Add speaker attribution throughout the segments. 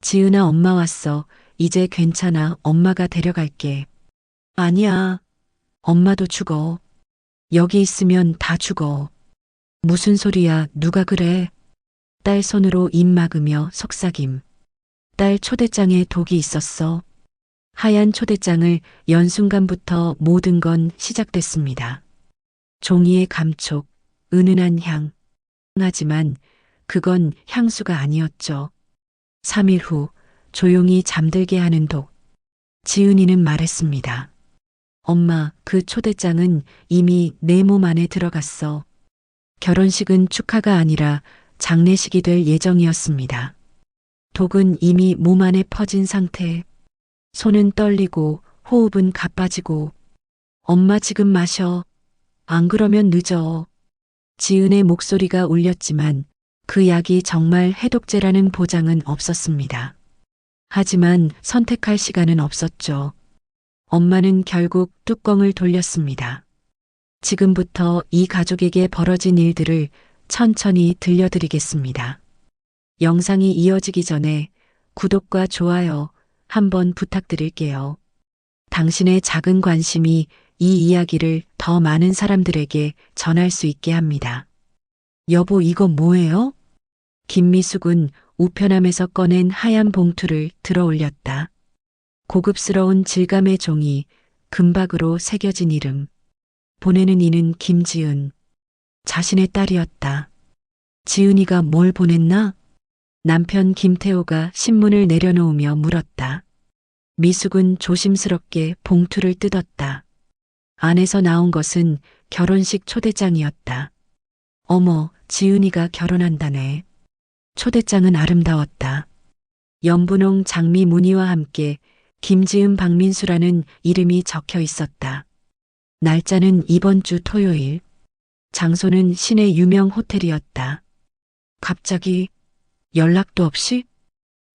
Speaker 1: 지은아, 엄마 왔어. 이제 괜찮아. 엄마가 데려갈게. 아니야. 엄마도 죽어. 여기 있으면 다 죽어. 무슨 소리야. 누가 그래? 딸 손으로 입 막으며 속삭임. 딸 초대장에 독이 있었어. 하얀 초대장을 연 순간부터 모든 건 시작됐습니다. 종이의 감촉, 은은한 향. 하지만 그건 향수가 아니었죠. 3일 후 조용히 잠들게 하는 독. 지은이는 말했습니다. 엄마, 그 초대장은 이미 내 몸 안에 들어갔어. 결혼식은 축하가 아니라 장례식이 될 예정이었습니다. 독은 이미 몸 안에 퍼진 상태. 손은 떨리고 호흡은 가빠지고. 엄마 지금 마셔. 안 그러면 늦어. 지은의 목소리가 울렸지만 그 약이 정말 해독제라는 보장은 없었습니다. 하지만 선택할 시간은 없었죠. 엄마는 결국 뚜껑을 돌렸습니다. 지금부터 이 가족에게 벌어진 일들을 천천히 들려드리겠습니다. 영상이 이어지기 전에 구독과 좋아요 한번 부탁드릴게요. 당신의 작은 관심이 이 이야기를 더 많은 사람들에게 전할 수 있게 합니다. 여보, 이거 뭐예요? 김미숙은 우편함에서 꺼낸 하얀 봉투를 들어 올렸다. 고급스러운 질감의 종이, 금박으로 새겨진 이름. 보내는 이는 김지은. 자신의 딸이었다. 지은이가 뭘 보냈나? 남편 김태호가 신문을 내려놓으며 물었다. 미숙은 조심스럽게 봉투를 뜯었다. 안에서 나온 것은 결혼식 초대장이었다. 어머, 지은이가 결혼한다네. 초대장은 아름다웠다. 연분홍 장미 무늬와 함께 김지은 박민수라는 이름이 적혀 있었다. 날짜는 이번 주 토요일. 장소는 시내 유명 호텔이었다. 갑자기 연락도 없이?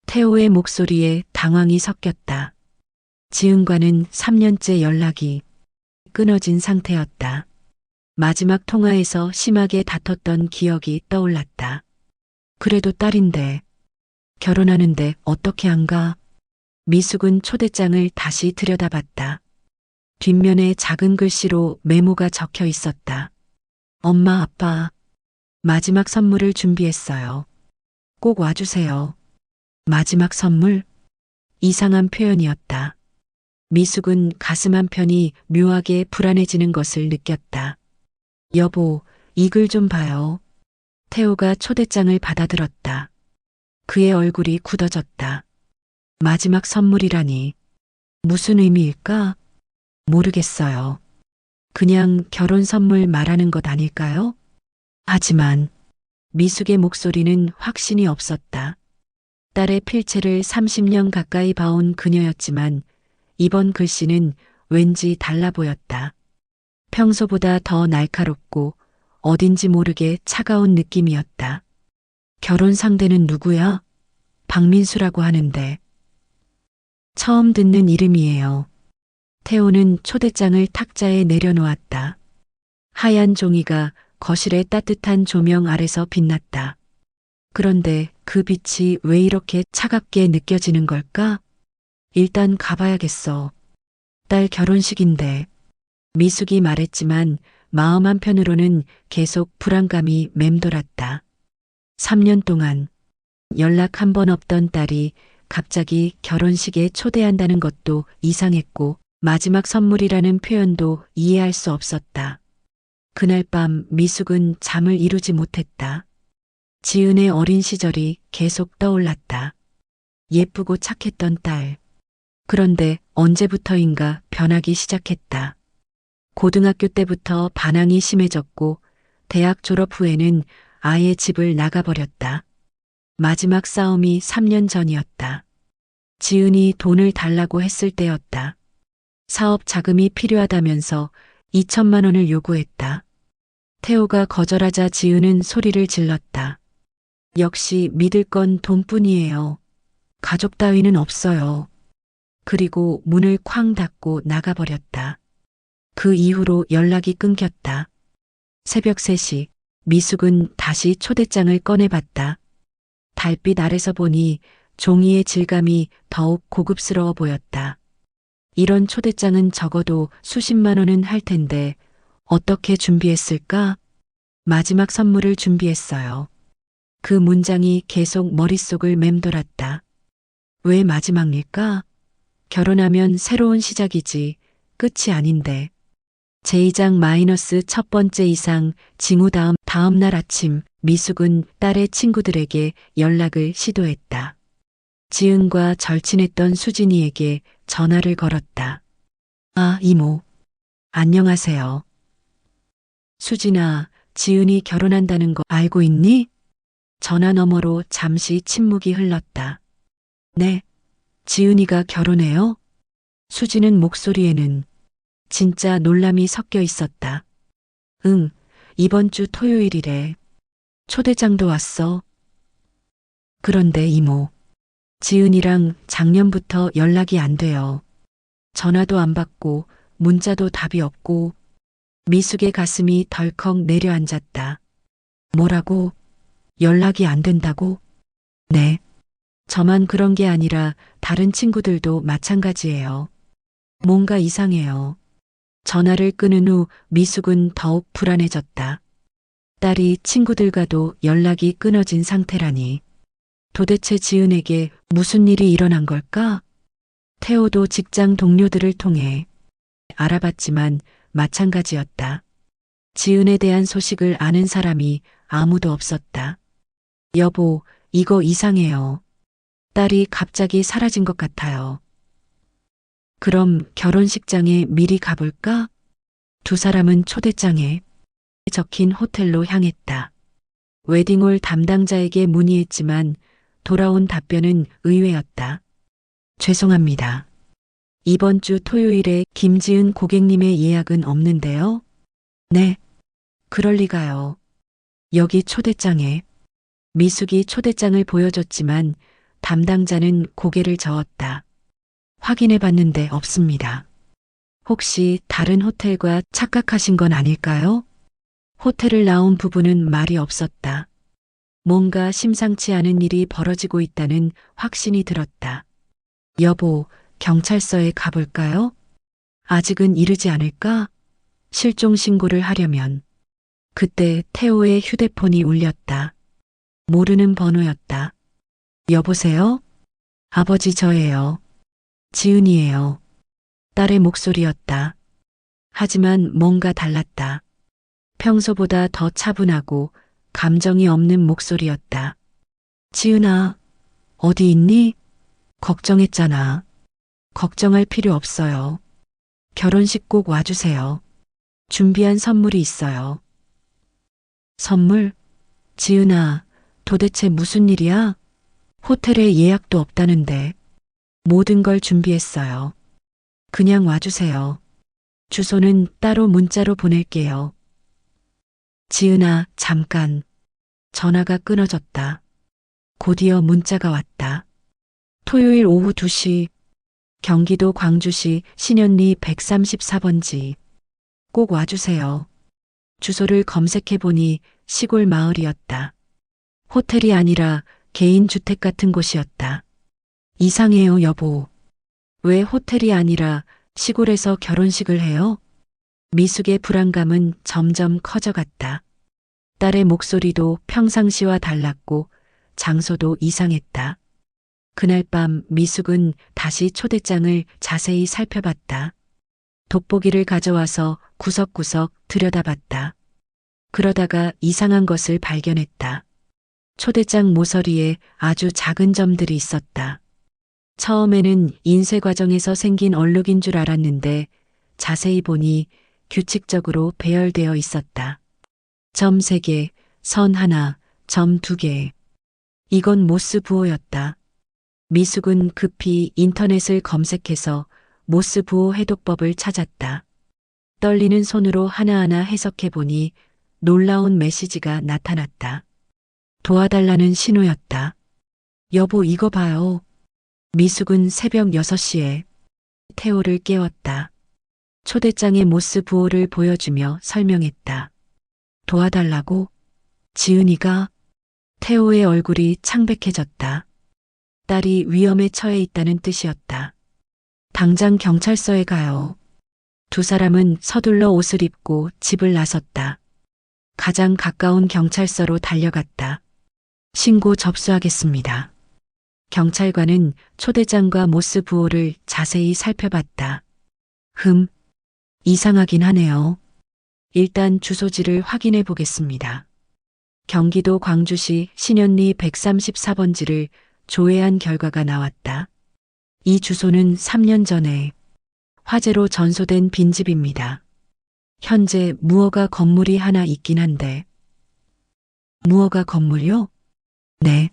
Speaker 1: 태호의 목소리에 당황이 섞였다. 지은과는 3년째 연락이 끊어진 상태였다. 마지막 통화에서 심하게 다퉜던 기억이 떠올랐다. 그래도 딸인데, 결혼하는데 어떻게 안 가? 미숙은 초대장을 다시 들여다봤다. 뒷면에 작은 글씨로 메모가 적혀 있었다. 엄마, 아빠, 마지막 선물을 준비했어요. 꼭 와주세요. 마지막 선물? 이상한 표현이었다. 미숙은 가슴 한편이 묘하게 불안해지는 것을 느꼈다. 여보, 이 글 좀 봐요. 태호가 초대장을 받아들었다. 그의 얼굴이 굳어졌다. 마지막 선물이라니. 무슨 의미일까? 모르겠어요. 그냥 결혼 선물 말하는 것 아닐까요? 하지만 미숙의 목소리는 확신이 없었다. 딸의 필체를 30년 가까이 봐온 그녀였지만 이번 글씨는 왠지 달라 보였다. 평소보다 더 날카롭고 어딘지 모르게 차가운 느낌이었다. 결혼 상대는 누구야? 박민수라고 하는데. 처음 듣는 이름이에요. 태호는 초대장을 탁자에 내려놓았다. 하얀 종이가 거실의 따뜻한 조명 아래서 빛났다. 그런데 그 빛이 왜 이렇게 차갑게 느껴지는 걸까? 일단 가봐야겠어. 딸 결혼식인데. 미숙이 말했지만 마음 한편으로는 계속 불안감이 맴돌았다. 3년 동안 연락 한 번 없던 딸이 갑자기 결혼식에 초대한다는 것도 이상했고 마지막 선물이라는 표현도 이해할 수 없었다. 그날 밤 미숙은 잠을 이루지 못했다. 지은의 어린 시절이 계속 떠올랐다. 예쁘고 착했던 딸. 그런데 언제부터인가 변하기 시작했다. 고등학교 때부터 반항이 심해졌고 대학 졸업 후에는 아예 집을 나가버렸다. 마지막 싸움이 3년 전이었다. 지은이 돈을 달라고 했을 때였다. 사업 자금이 필요하다면서 2천만 원을 요구했다. 태호가 거절하자 지은은 소리를 질렀다. 역시 믿을 건 돈뿐이에요. 가족 따위는 없어요. 그리고 문을 쾅 닫고 나가버렸다. 그 이후로 연락이 끊겼다. 새벽 3시 미숙은 다시 초대장을 꺼내봤다. 달빛 아래서 보니 종이의 질감이 더욱 고급스러워 보였다. 이런 초대장은 적어도 수십만 원은 할 텐데 어떻게 준비했을까? 마지막 선물을 준비했어요. 그 문장이 계속 머릿속을 맴돌았다. 왜 마지막일까? 결혼하면 새로운 시작이지 끝이 아닌데. 제2장 마이너스 첫 번째 이상 징후 다음 날 아침 미숙은 딸의 친구들에게 연락을 시도했다. 지은과 절친했던 수진이에게 전화를 걸었다. 아, 이모. 안녕하세요. 수진아, 지은이 결혼한다는 거 알고 있니? 전화 너머로 잠시 침묵이 흘렀다. 네, 지은이가 결혼해요? 수진은 목소리에는 진짜 놀람이 섞여 있었다. 응, 이번 주 토요일이래. 초대장도 왔어. 그런데 이모, 지은이랑 작년부터 연락이 안 돼요. 전화도 안 받고 문자도 답이 없고. 미숙의 가슴이 덜컥 내려앉았다. 뭐라고? 연락이 안 된다고? 네. 저만 그런 게 아니라 다른 친구들도 마찬가지예요. 뭔가 이상해요. 전화를 끊은 후 미숙은 더욱 불안해졌다. 딸이 친구들과도 연락이 끊어진 상태라니. 도대체 지은에게 무슨 일이 일어난 걸까? 태호도 직장 동료들을 통해 알아봤지만 마찬가지였다. 지은에 대한 소식을 아는 사람이 아무도 없었다. 여보, 이거 이상해요. 딸이 갑자기 사라진 것 같아요. 그럼 결혼식장에 미리 가볼까? 두 사람은 초대장에 적힌 호텔로 향했다. 웨딩홀 담당자에게 문의했지만 돌아온 답변은 의외였다. 죄송합니다. 이번 주 토요일에 김지은 고객님의 예약은 없는데요? 네. 그럴 리가요. 여기 초대장에. 미숙이 초대장을 보여줬지만 담당자는 고개를 저었다. 확인해 봤는데 없습니다. 혹시 다른 호텔과 착각하신 건 아닐까요? 호텔을 나온 부부는 말이 없었다. 뭔가 심상치 않은 일이 벌어지고 있다는 확신이 들었다. 여보, 경찰서에 가볼까요? 아직은 이르지 않을까? 실종 신고를 하려면. 그때 태호의 휴대폰이 울렸다. 모르는 번호였다. 여보세요? 아버지 저예요. 지은이에요. 딸의 목소리였다. 하지만 뭔가 달랐다. 평소보다 더 차분하고 감정이 없는 목소리였다. 지은아, 어디 있니? 걱정했잖아. 걱정할 필요 없어요. 결혼식 꼭 와주세요. 준비한 선물이 있어요. 선물? 지은아, 도대체 무슨 일이야? 호텔에 예약도 없다는데. 모든 걸 준비했어요. 그냥 와주세요. 주소는 따로 문자로 보낼게요. 지은아, 잠깐. 전화가 끊어졌다. 곧이어 문자가 왔다. 토요일 오후 2시, 경기도 광주시 신현리 134번지. 꼭 와주세요. 주소를 검색해보니 시골 마을이었다. 호텔이 아니라 개인 주택 같은 곳이었다. 이상해요, 여보. 왜 호텔이 아니라 시골에서 결혼식을 해요? 미숙의 불안감은 점점 커져갔다. 딸의 목소리도 평상시와 달랐고 장소도 이상했다. 그날 밤 미숙은 다시 초대장을 자세히 살펴봤다. 돋보기를 가져와서 구석구석 들여다봤다. 그러다가 이상한 것을 발견했다. 초대장 모서리에 아주 작은 점들이 있었다. 처음에는 인쇄 과정에서 생긴 얼룩인 줄 알았는데 자세히 보니 규칙적으로 배열되어 있었다. 점 3개, 선 하나, 점 2개. 이건 모스 부호였다. 미숙은 급히 인터넷을 검색해서 모스 부호 해독법을 찾았다. 떨리는 손으로 하나하나 해석해 보니 놀라운 메시지가 나타났다. 도와달라는 신호였다. 여보, 이거 봐요. 미숙은 새벽 6시에 태호를 깨웠다. 초대장의 모스 부호를 보여주며 설명했다. 도와달라고? 지은이가? 태호의 얼굴이 창백해졌다. 딸이 위험에 처해 있다는 뜻이었다. 당장 경찰서에 가요. 두 사람은 서둘러 옷을 입고 집을 나섰다. 가장 가까운 경찰서로 달려갔다. 신고 접수하겠습니다. 경찰관은 초대장과 모스 부호를 자세히 살펴봤다. 이상하긴 하네요. 일단 주소지를 확인해 보겠습니다. 경기도 광주시 신현리 134번지를 조회한 결과가 나왔다. 이 주소는 3년 전에 화재로 전소된 빈집입니다. 현재 무허가 건물이 하나 있긴 한데. 무허가 건물이요? 네.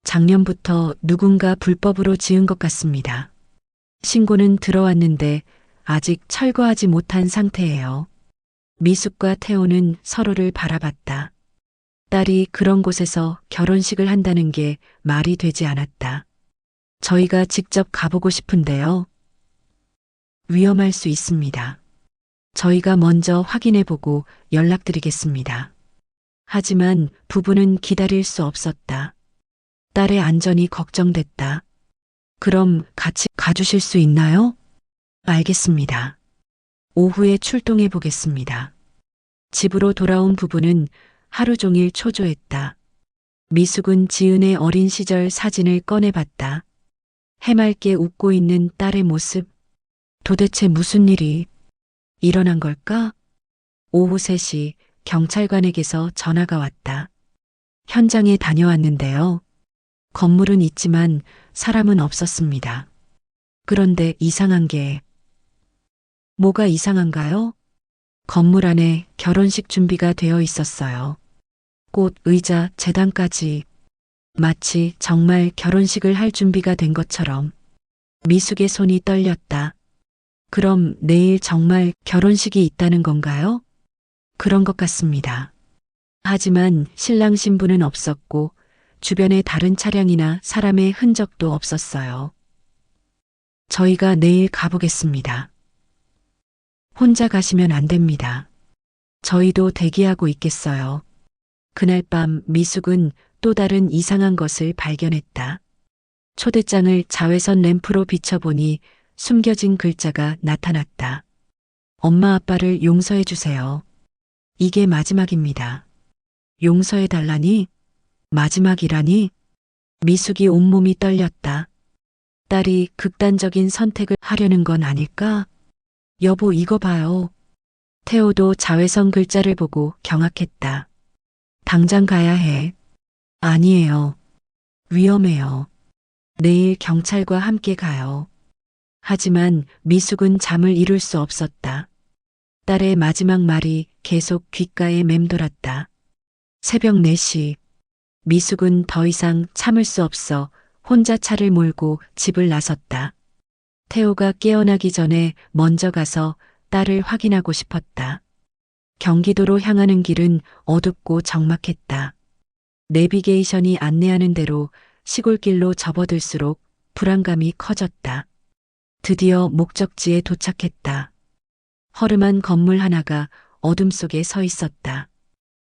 Speaker 1: 작년부터 누군가 불법으로 지은 것 같습니다. 신고는 들어왔는데 아직 철거하지 못한 상태예요. 미숙과 태호는 서로를 바라봤다. 딸이 그런 곳에서 결혼식을 한다는 게 말이 되지 않았다. 저희가 직접 가보고 싶은데요. 위험할 수 있습니다. 저희가 먼저 확인해보고 연락드리겠습니다. 하지만 부부는 기다릴 수 없었다. 딸의 안전이 걱정됐다. 그럼 같이 가주실 수 있나요? 알겠습니다. 오후에 출동해 보겠습니다. 집으로 돌아온 부부는 하루 종일 초조했다. 미숙은 지은의 어린 시절 사진을 꺼내봤다. 해맑게 웃고 있는 딸의 모습. 도대체 무슨 일이 일어난 걸까? 오후 3시 경찰관에게서 전화가 왔다. 현장에 다녀왔는데요. 건물은 있지만 사람은 없었습니다. 그런데 이상한 게 뭐가 이상한가요? 건물 안에 결혼식 준비가 되어 있었어요. 꽃, 의자, 제단까지 마치 정말 결혼식을 할 준비가 된 것처럼. 미숙의 손이 떨렸다. 그럼 내일 정말 결혼식이 있다는 건가요? 그런 것 같습니다. 하지만 신랑 신부는 없었고 주변에 다른 차량이나 사람의 흔적도 없었어요. 저희가 내일 가보겠습니다. 혼자 가시면 안 됩니다. 저희도 대기하고 있겠어요. 그날 밤 미숙은 또 다른 이상한 것을 발견했다. 초대장을 자외선 램프로 비춰보니 숨겨진 글자가 나타났다. 엄마 아빠를 용서해 주세요. 이게 마지막입니다. 용서해 달라니? 마지막이라니? 미숙이 온몸이 떨렸다. 딸이 극단적인 선택을 하려는 건 아닐까? 여보, 이거 봐요. 태호도 자외선 글자를 보고 경악했다. 당장 가야 해. 아니에요. 위험해요. 내일 경찰과 함께 가요. 하지만 미숙은 잠을 이룰 수 없었다. 딸의 마지막 말이 계속 귓가에 맴돌았다. 새벽 4시. 미숙은 더 이상 참을 수 없어 혼자 차를 몰고 집을 나섰다. 태호가 깨어나기 전에 먼저 가서 딸을 확인하고 싶었다. 경기도로 향하는 길은 어둡고 적막했다. 내비게이션이 안내하는 대로 시골길로 접어들수록 불안감이 커졌다. 드디어 목적지에 도착했다. 허름한 건물 하나가 어둠 속에 서 있었다.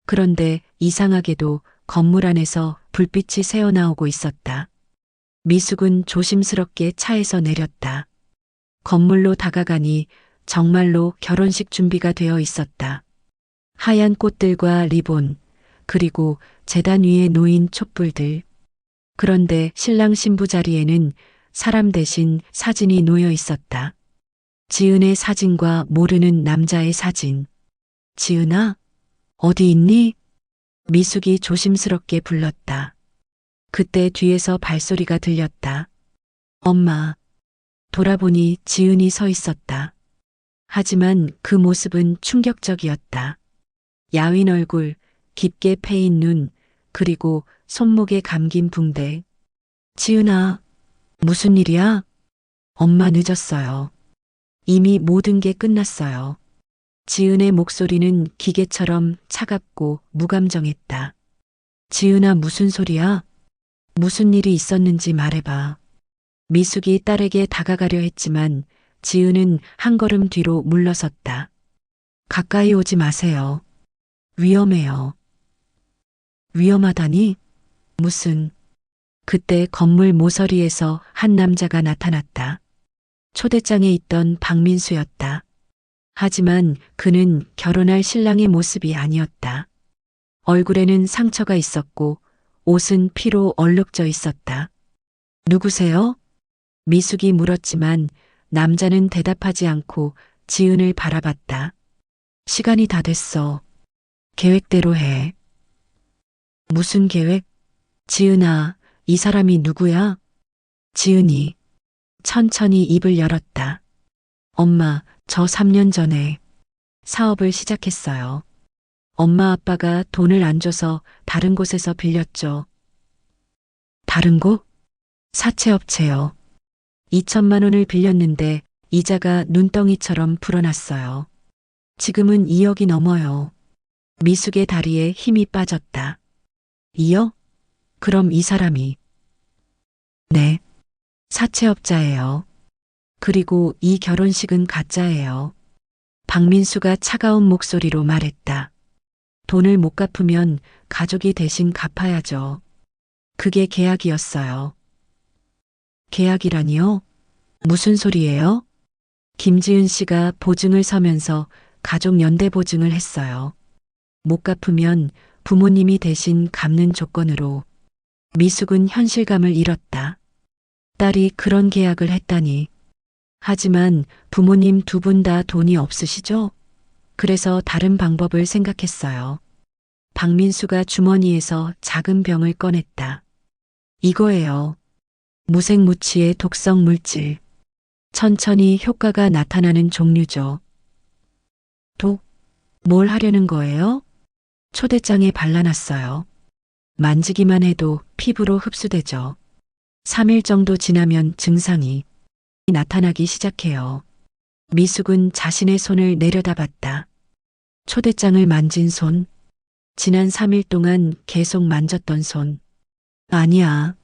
Speaker 1: 그런데 이상하게도 건물 안에서 불빛이 새어나오고 있었다. 미숙은 조심스럽게 차에서 내렸다. 건물로 다가가니 정말로 결혼식 준비가 되어 있었다. 하얀 꽃들과 리본, 그리고 제단 위에 놓인 촛불들. 그런데 신랑 신부 자리에는 사람 대신 사진이 놓여 있었다. 지은의 사진과 모르는 남자의 사진. 지은아, 어디 있니? 미숙이 조심스럽게 불렀다. 그때 뒤에서 발소리가 들렸다. 엄마. 돌아보니 지은이 서 있었다. 하지만 그 모습은 충격적이었다. 야윈 얼굴, 깊게 패인 눈, 그리고 손목에 감긴 붕대. 지은아, 무슨 일이야? 엄마 늦었어요. 이미 모든 게 끝났어요. 지은의 목소리는 기계처럼 차갑고 무감정했다. 지은아, 무슨 소리야? 무슨 일이 있었는지 말해봐. 미숙이 딸에게 다가가려 했지만 지은은 한 걸음 뒤로 물러섰다. 가까이 오지 마세요. 위험해요. 위험하다니? 무슨? 그때 건물 모서리에서 한 남자가 나타났다. 초대장에 있던 박민수였다. 하지만 그는 결혼할 신랑의 모습이 아니었다. 얼굴에는 상처가 있었고 옷은 피로 얼룩져 있었다. 누구세요? 미숙이 물었지만 남자는 대답하지 않고 지은을 바라봤다. 시간이 다 됐어. 계획대로 해. 무슨 계획? 지은아, 이 사람이 누구야? 지은이 천천히 입을 열었다. 엄마, 저 3년 전에 사업을 시작했어요. 엄마 아빠가 돈을 안 줘서 다른 곳에서 빌렸죠. 다른 곳? 사채업체요. 2천만 원을 빌렸는데 이자가 눈덩이처럼 불어났어요. 지금은 2억이 넘어요. 미숙의 다리에 힘이 빠졌다. 2억? 그럼 이 사람이? 네. 사채업자예요. 그리고 이 결혼식은 가짜예요. 박민수가 차가운 목소리로 말했다. 돈을 못 갚으면 가족이 대신 갚아야죠. 그게 계약이었어요. 계약이라니요? 무슨 소리예요? 김지은 씨가 보증을 서면서 가족 연대 보증을 했어요. 못 갚으면 부모님이 대신 갚는 조건으로. 미숙은 현실감을 잃었다. 딸이 그런 계약을 했다니. 하지만 부모님 두 분 다 돈이 없으시죠? 그래서 다른 방법을 생각했어요. 박민수가 주머니에서 작은 병을 꺼냈다. 이거예요. 무색무취의 독성 물질. 천천히 효과가 나타나는 종류죠. 독? 뭘 하려는 거예요? 초대장에 발라놨어요. 만지기만 해도 피부로 흡수되죠. 3일 정도 지나면 증상이 나타나기 시작해요. 미숙은 자신의 손을 내려다봤다. 초대장을 만진 손. 지난 3일 동안 계속 만졌던 손. 아니야.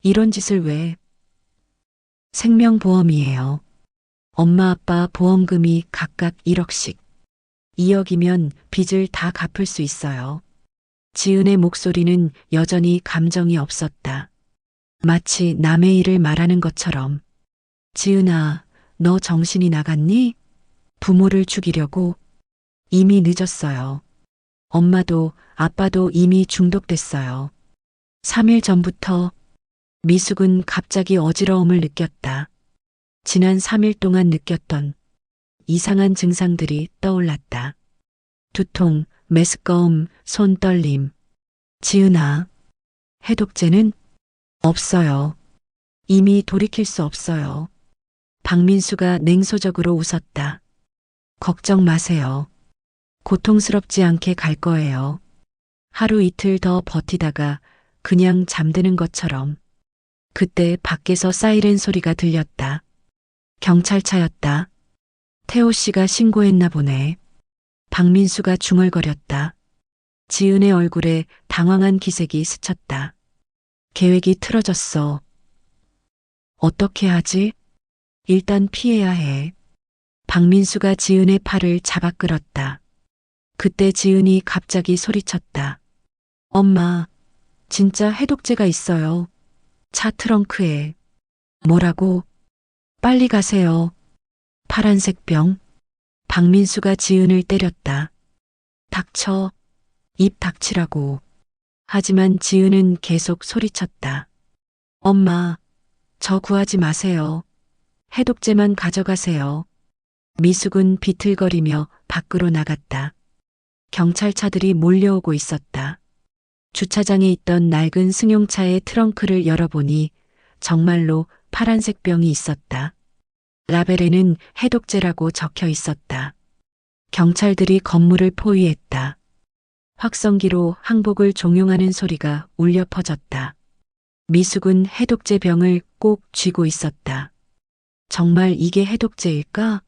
Speaker 1: 이런 짓을 왜? 생명보험이에요. 엄마 아빠 보험금이 각각 1억씩. 2억이면 빚을 다 갚을 수 있어요. 지은의 목소리는 여전히 감정이 없었다. 마치 남의 일을 말하는 것처럼. 지은아, 너 정신이 나갔니? 부모를 죽이려고? 이미 늦었어요. 엄마도 아빠도 이미 중독됐어요. 3일 전부터 미숙은 갑자기 어지러움을 느꼈다. 지난 3일 동안 느꼈던 이상한 증상들이 떠올랐다. 두통, 메스꺼움, 손 떨림. 지은아, 해독제는? 없어요. 이미 돌이킬 수 없어요. 박민수가 냉소적으로 웃었다. 걱정 마세요. 고통스럽지 않게 갈 거예요. 하루 이틀 더 버티다가 그냥 잠드는 것처럼. 그때 밖에서 사이렌 소리가 들렸다. 경찰차였다. 태호 씨가 신고했나 보네. 박민수가 중얼거렸다. 지은의 얼굴에 당황한 기색이 스쳤다. 계획이 틀어졌어. 어떻게 하지? 일단 피해야 해. 박민수가 지은의 팔을 잡아 끌었다. 그때 지은이 갑자기 소리쳤다. 엄마, 진짜 해독제가 있어요. 차 트렁크에. 뭐라고? 빨리 가세요. 파란색 병. 박민수가 지은을 때렸다. 닥쳐. 입 닥치라고. 하지만 지은은 계속 소리쳤다. 엄마, 저 구하지 마세요. 해독제만 가져가세요. 미숙은 비틀거리며 밖으로 나갔다. 경찰차들이 몰려오고 있었다. 주차장에 있던 낡은 승용차의 트렁크를 열어보니 정말로 파란색 병이 있었다. 라벨에는 해독제라고 적혀 있었다. 경찰들이 건물을 포위했다. 확성기로 항복을 종용하는 소리가 울려 퍼졌다. 미숙은 해독제 병을 꼭 쥐고 있었다. 정말 이게 해독제일까?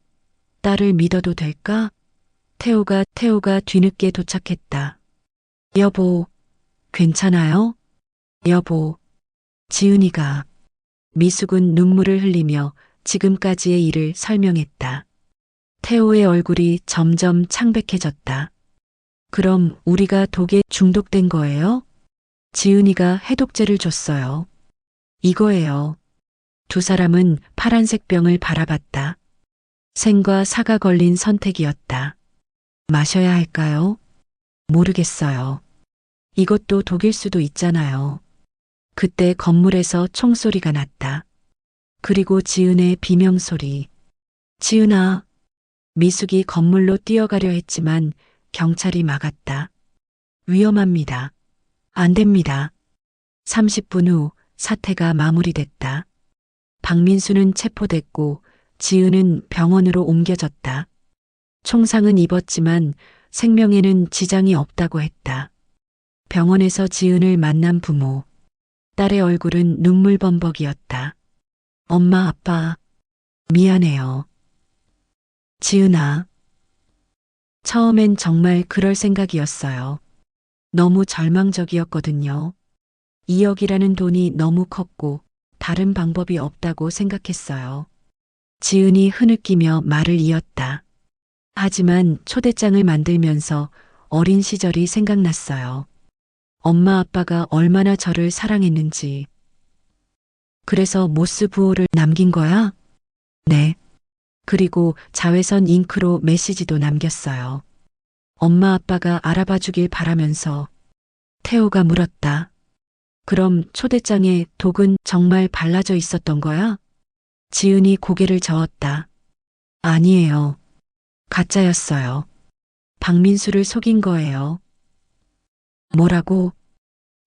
Speaker 1: 딸을 믿어도 될까? 태호가 뒤늦게 도착했다. 여보, 괜찮아요? 여보, 지은이가. 미숙은 눈물을 흘리며 지금까지의 일을 설명했다. 태호의 얼굴이 점점 창백해졌다. 그럼 우리가 독에 중독된 거예요? 지은이가 해독제를 줬어요. 이거예요. 두 사람은 파란색 병을 바라봤다. 생과 사가 걸린 선택이었다. 마셔야 할까요? 모르겠어요. 이것도 독일 수도 있잖아요. 그때 건물에서 총소리가 났다. 그리고 지은의 비명소리. 지은아. 미숙이 건물로 뛰어가려 했지만 경찰이 막았다. 위험합니다. 안 됩니다. 30분 후 사태가 마무리됐다. 박민수는 체포됐고 지은은 병원으로 옮겨졌다. 총상은 입었지만 생명에는 지장이 없다고 했다. 병원에서 지은을 만난 부모. 딸의 얼굴은 눈물범벅이었다. 엄마, 아빠, 미안해요. 지은아. 처음엔 정말 그럴 생각이었어요. 너무 절망적이었거든요. 2억이라는 돈이 너무 컸고 다른 방법이 없다고 생각했어요. 지은이 흐느끼며 말을 이었다. 하지만 초대장을 만들면서 어린 시절이 생각났어요. 엄마 아빠가 얼마나 저를 사랑했는지. 그래서 모스 부호를 남긴 거야? 네. 그리고 자외선 잉크로 메시지도 남겼어요. 엄마 아빠가 알아봐 주길 바라면서. 태호가 물었다. 그럼 초대장에 독은 정말 발라져 있었던 거야? 지은이 고개를 저었다. 아니에요. 가짜였어요. 박민수를 속인 거예요. 뭐라고?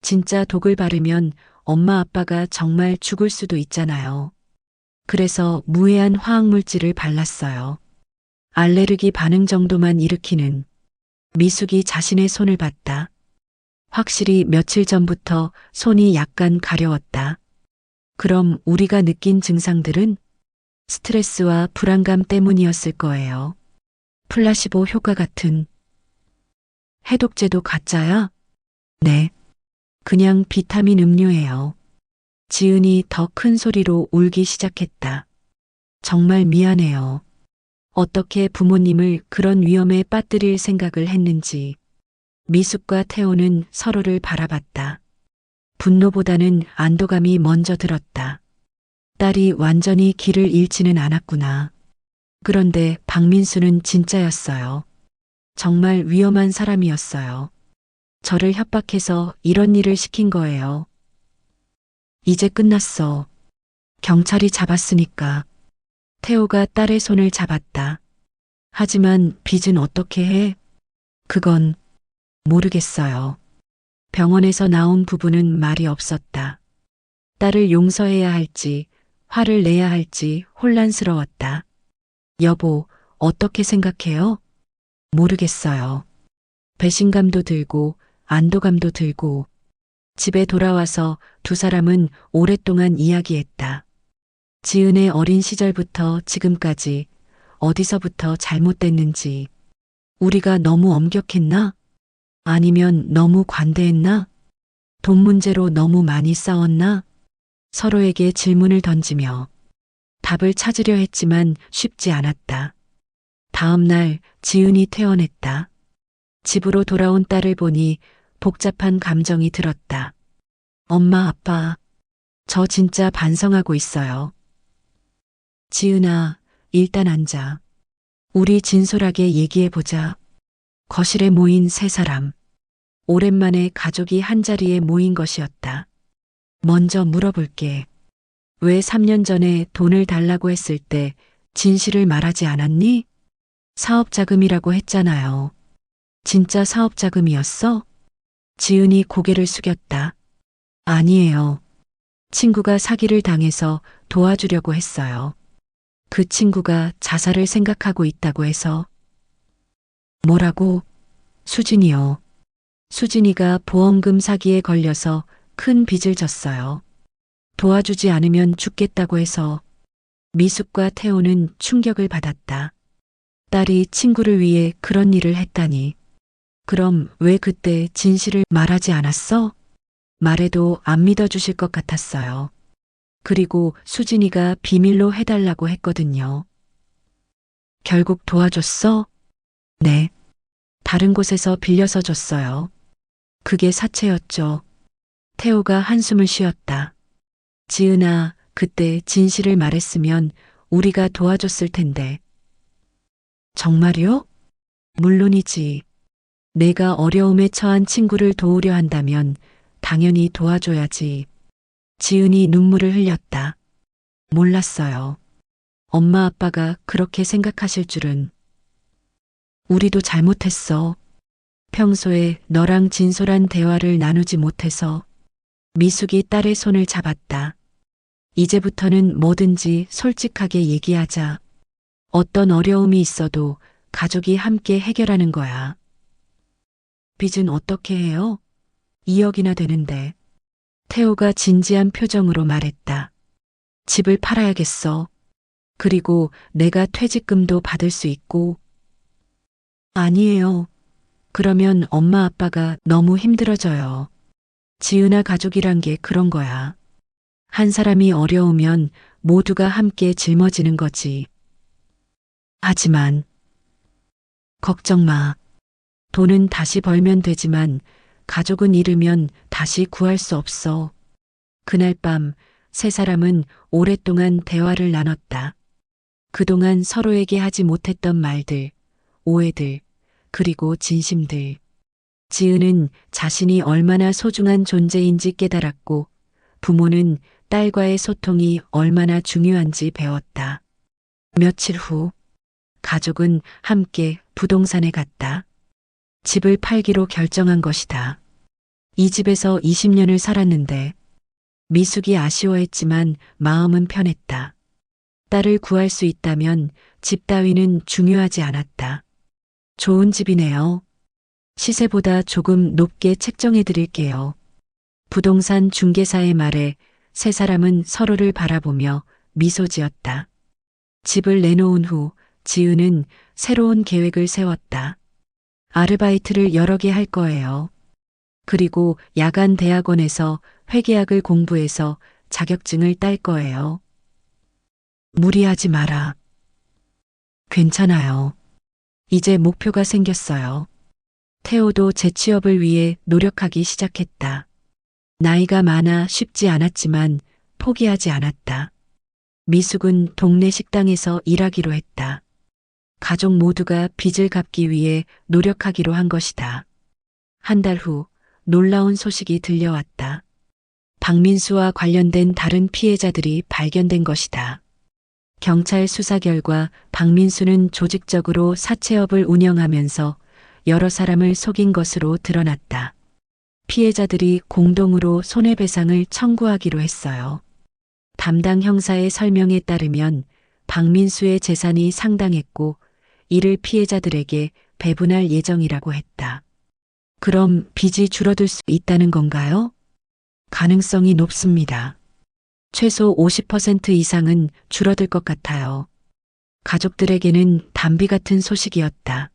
Speaker 1: 진짜 독을 바르면 엄마 아빠가 정말 죽을 수도 있잖아요. 그래서 무해한 화학물질을 발랐어요. 알레르기 반응 정도만 일으키는. 미숙이 자신의 손을 봤다. 확실히 며칠 전부터 손이 약간 가려웠다. 그럼 우리가 느낀 증상들은 스트레스와 불안감 때문이었을 거예요. 플라시보 효과 같은. 해독제도 가짜야? 네. 그냥 비타민 음료예요. 지은이 더 큰 소리로 울기 시작했다. 정말 미안해요. 어떻게 부모님을 그런 위험에 빠뜨릴 생각을 했는지. 미숙과 태호는 서로를 바라봤다. 분노보다는 안도감이 먼저 들었다. 딸이 완전히 길을 잃지는 않았구나. 그런데 박민수는 진짜였어요. 정말 위험한 사람이었어요. 저를 협박해서 이런 일을 시킨 거예요. 이제 끝났어. 경찰이 잡았으니까. 태호가 딸의 손을 잡았다. 하지만 빚은 어떻게 해? 그건 모르겠어요. 병원에서 나온 부부는 말이 없었다. 딸을 용서해야 할지, 화를 내야 할지 혼란스러웠다. 여보, 어떻게 생각해요? 모르겠어요. 배신감도 들고, 안도감도 들고. 집에 돌아와서 두 사람은 오랫동안 이야기했다. 지은의 어린 시절부터 지금까지 어디서부터 잘못됐는지. 우리가 너무 엄격했나? 아니면 너무 관대했나? 돈 문제로 너무 많이 싸웠나? 서로에게 질문을 던지며 답을 찾으려 했지만 쉽지 않았다. 다음 날 지은이 퇴원했다. 집으로 돌아온 딸을 보니 복잡한 감정이 들었다. 엄마, 아빠, 저 진짜 반성하고 있어요. 지은아, 일단 앉아. 우리 진솔하게 얘기해보자. 거실에 모인 세 사람. 오랜만에 가족이 한자리에 모인 것이었다. 먼저 물어볼게. 왜 3년 전에 돈을 달라고 했을 때 진실을 말하지 않았니? 사업 자금이라고 했잖아요. 진짜 사업 자금이었어? 지은이 고개를 숙였다. 아니에요. 친구가 사기를 당해서 도와주려고 했어요. 그 친구가 자살을 생각하고 있다고 해서. 뭐라고? 수진이요. 수진이가 보험금 사기에 걸려서 큰 빚을 졌어요. 도와주지 않으면 죽겠다고 해서. 미숙과 태호는 충격을 받았다. 딸이 친구를 위해 그런 일을 했다니. 그럼 왜 그때 진실을 말하지 않았어? 말해도 안 믿어주실 것 같았어요. 그리고 수진이가 비밀로 해달라고 했거든요. 결국 도와줬어? 네. 다른 곳에서 빌려서 줬어요. 그게 사채였죠. 태호가 한숨을 쉬었다. 지은아, 그때 진실을 말했으면 우리가 도와줬을 텐데. 정말요? 물론이지. 내가 어려움에 처한 친구를 도우려 한다면 당연히 도와줘야지. 지은이 눈물을 흘렸다. 몰랐어요. 엄마 아빠가 그렇게 생각하실 줄은. 우리도 잘못했어. 평소에 너랑 진솔한 대화를 나누지 못해서. 미숙이 딸의 손을 잡았다. 이제부터는 뭐든지 솔직하게 얘기하자. 어떤 어려움이 있어도 가족이 함께 해결하는 거야. 빚은 어떻게 해요? 2억이나 되는데. 태호가 진지한 표정으로 말했다. 집을 팔아야겠어. 그리고 내가 퇴직금도 받을 수 있고. 아니에요. 그러면 엄마 아빠가 너무 힘들어져요. 지은아, 가족이란 게 그런 거야. 한 사람이 어려우면 모두가 함께 짊어지는 거지. 하지만 걱정 마. 돈은 다시 벌면 되지만 가족은 잃으면 다시 구할 수 없어. 그날 밤 세 사람은 오랫동안 대화를 나눴다. 그동안 서로에게 하지 못했던 말들, 오해들, 그리고 진심들. 지은은 자신이 얼마나 소중한 존재인지 깨달았고, 부모는 딸과의 소통이 얼마나 중요한지 배웠다. 며칠 후, 가족은 함께 부동산에 갔다. 집을 팔기로 결정한 것이다. 이 집에서 20년을 살았는데, 미숙이 아쉬워했지만 마음은 편했다. 딸을 구할 수 있다면 집 따위는 중요하지 않았다. 좋은 집이네요. 시세보다 조금 높게 책정해 드릴게요. 부동산 중개사의 말에 세 사람은 서로를 바라보며 미소 지었다. 집을 내놓은 후 지은은 새로운 계획을 세웠다. 아르바이트를 여러 개 할 거예요. 그리고 야간 대학원에서 회계학을 공부해서 자격증을 딸 거예요. 무리하지 마라. 괜찮아요. 이제 목표가 생겼어요. 태호도 재취업을 위해 노력하기 시작했다. 나이가 많아 쉽지 않았지만 포기하지 않았다. 미숙은 동네 식당에서 일하기로 했다. 가족 모두가 빚을 갚기 위해 노력하기로 한 것이다. 한 달 후 놀라운 소식이 들려왔다. 박민수와 관련된 다른 피해자들이 발견된 것이다. 경찰 수사 결과 박민수는 조직적으로 사채업을 운영하면서 여러 사람을 속인 것으로 드러났다. 피해자들이 공동으로 손해배상을 청구하기로 했어요. 담당 형사의 설명에 따르면 박민수의 재산이 상당했고 이를 피해자들에게 배분할 예정이라고 했다. 그럼 빚이 줄어들 수 있다는 건가요? 가능성이 높습니다. 최소 50% 이상은 줄어들 것 같아요. 가족들에게는 단비 같은 소식이었다.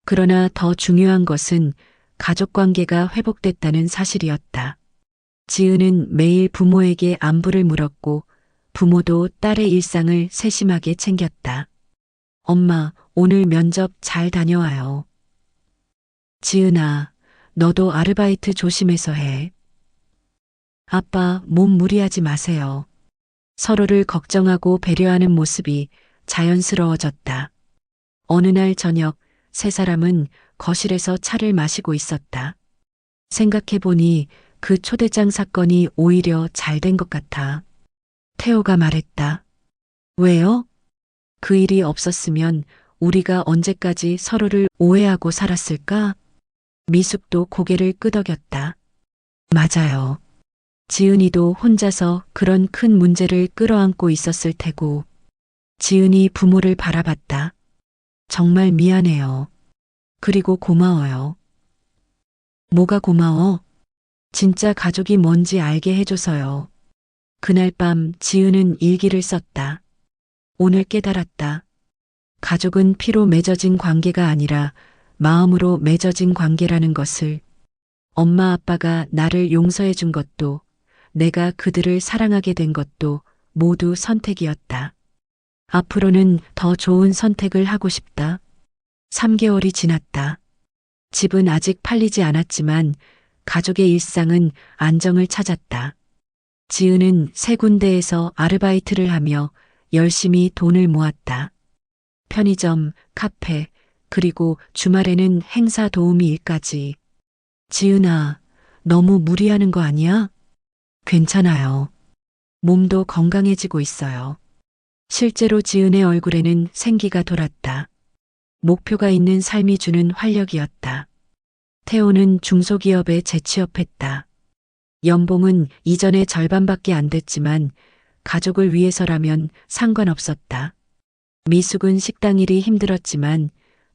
Speaker 1: 그러나 더 중요한 것은 가족 관계가 회복됐다는 사실이었다. 지은은 매일 부모에게 안부를 물었고 부모도 딸의 일상을 세심하게 챙겼다. 엄마, 오늘 면접 잘 다녀와요. 지은아, 너도 아르바이트 조심해서 해. 아빠, 몸 무리하지 마세요. 서로를 걱정하고 배려하는 모습이 자연스러워졌다. 어느 날 저녁 세 사람은 거실에서 차를 마시고 있었다. 생각해보니 그 초대장 사건이 오히려 잘 된 것 같아. 태호가 말했다. 왜요? 그 일이 없었으면 우리가 언제까지 서로를 오해하고 살았을까? 미숙도 고개를 끄덕였다. 맞아요. 지은이도 혼자서 그런 큰 문제를 끌어안고 있었을 테고. 지은이 부모를 바라봤다. 정말 미안해요. 그리고 고마워요. 뭐가 고마워? 진짜 가족이 뭔지 알게 해줘서요. 그날 밤 지은은 일기를 썼다. 오늘 깨달았다. 가족은 피로 맺어진 관계가 아니라 마음으로 맺어진 관계라는 것을. 엄마 아빠가 나를 용서해 준 것도 내가 그들을 사랑하게 된 것도 모두 선택이었다. 앞으로는 더 좋은 선택을 하고 싶다. 3개월이 지났다. 집은 아직 팔리지 않았지만 가족의 일상은 안정을 찾았다. 지은은 세 군데에서 아르바이트를 하며 열심히 돈을 모았다. 편의점, 카페, 그리고 주말에는 행사 도우미 일까지. 지은아, 너무 무리하는 거 아니야? 괜찮아요. 몸도 건강해지고 있어요. 실제로 지은의 얼굴에는 생기가 돌았다. 목표가 있는 삶이 주는 활력이었다. 태호는 중소기업에 재취업했다. 연봉은 이전의 절반밖에 안 됐지만 가족을 위해서라면 상관없었다. 미숙은 식당 일이 힘들었지만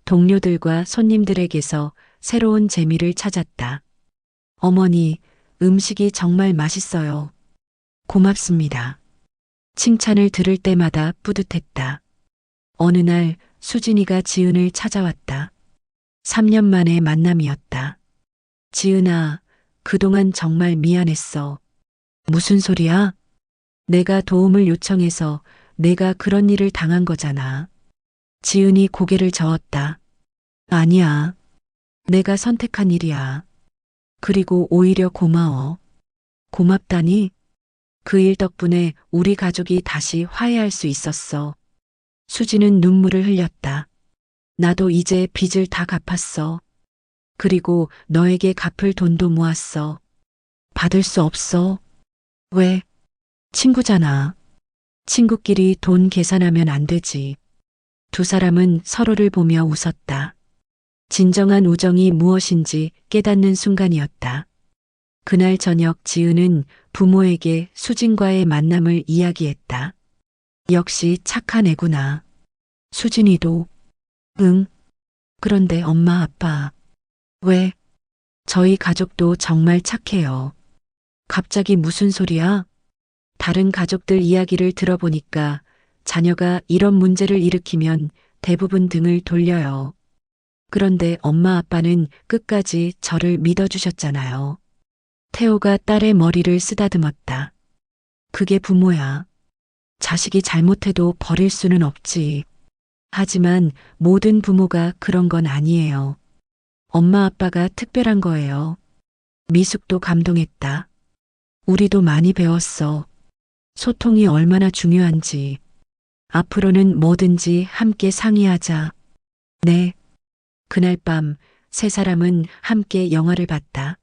Speaker 1: 동료들과 손님들에게서 새로운 재미를 찾았다. 어머니, 음식이 정말 맛있어요. 고맙습니다. 칭찬을 들을 때마다 뿌듯했다. 어느 날 수진이가 지은을 찾아왔다. 3년 만의 만남이었다. 지은아, 그동안 정말 미안했어. 무슨 소리야? 내가 도움을 요청해서 내가 그런 일을 당한 거잖아. 지은이 고개를 저었다. 아니야. 내가 선택한 일이야. 그리고 오히려 고마워. 고맙다니? 그 일 덕분에 우리 가족이 다시 화해할 수 있었어. 수지는 눈물을 흘렸다. 나도 이제 빚을 다 갚았어. 그리고 너에게 갚을 돈도 모았어. 받을 수 없어. 왜? 친구잖아. 친구끼리 돈 계산하면 안 되지. 두 사람은 서로를 보며 웃었다. 진정한 우정이 무엇인지 깨닫는 순간이었다. 그날 저녁 지은은 부모에게 수진과의 만남을 이야기했다. 역시 착한 애구나. 수진이도. 응. 그런데 엄마 아빠. 왜? 저희 가족도 정말 착해요. 갑자기 무슨 소리야? 다른 가족들 이야기를 들어보니까 자녀가 이런 문제를 일으키면 대부분 등을 돌려요. 그런데 엄마 아빠는 끝까지 저를 믿어주셨잖아요. 태호가 딸의 머리를 쓰다듬었다. 그게 부모야. 자식이 잘못해도 버릴 수는 없지. 하지만 모든 부모가 그런 건 아니에요. 엄마 아빠가 특별한 거예요. 미숙도 감동했다. 우리도 많이 배웠어. 소통이 얼마나 중요한지. 앞으로는 뭐든지 함께 상의하자. 네. 그날 밤 세 사람은 함께 영화를 봤다.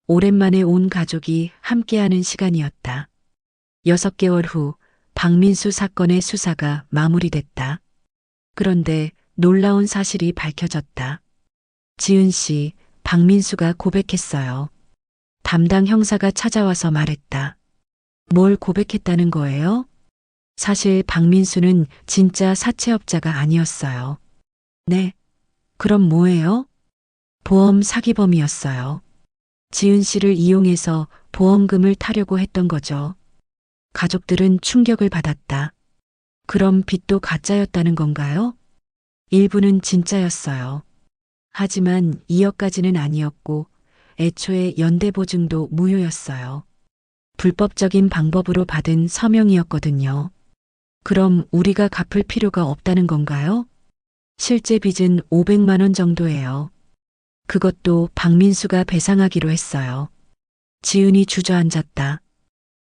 Speaker 1: 오랜만에 온 가족이 함께하는 시간이었다. 6개월 후 박민수 사건의 수사가 마무리됐다. 그런데 놀라운 사실이 밝혀졌다. 지은 씨, 박민수가 고백했어요. 담당 형사가 찾아와서 말했다. 뭘 고백했다는 거예요? 사실 박민수는 진짜 사채업자가 아니었어요. 네. 그럼 뭐예요? 보험 사기범이었어요. 지은 씨를 이용해서 보험금을 타려고 했던 거죠. 가족들은 충격을 받았다. 그럼 빚도 가짜였다는 건가요? 일부는 진짜였어요. 하지만 2억까지는 아니었고 애초에 연대보증도 무효였어요. 불법적인 방법으로 받은 서명이었거든요. 그럼 우리가 갚을 필요가 없다는 건가요? 실제 빚은 500만 원 정도예요. 그것도 박민수가 배상하기로 했어요. 지은이 주저앉았다.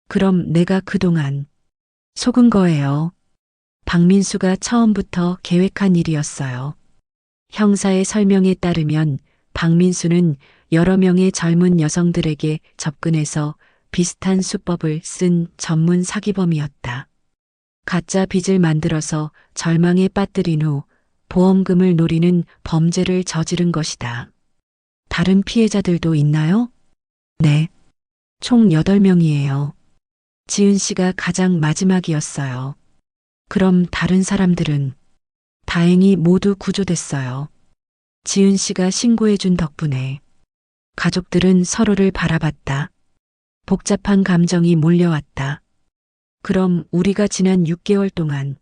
Speaker 1: 그럼 내가 그동안 속은 거예요. 박민수가 처음부터 계획한 일이었어요. 형사의 설명에 따르면 박민수는 여러 명의 젊은 여성들에게 접근해서 비슷한 수법을 쓴 전문 사기범이었다. 가짜 빚을 만들어서 절망에 빠뜨린 후 보험금을 노리는 범죄를 저지른 것이다. 다른 피해자들도 있나요? 네. 총 8명이에요. 지은 씨가 가장 마지막이었어요. 그럼 다른 사람들은 다행히 모두 구조됐어요. 지은 씨가 신고해준 덕분에 가족들은 서로를 바라봤다. 복잡한 감정이 몰려왔다. 그럼 우리가 지난 6개월 동안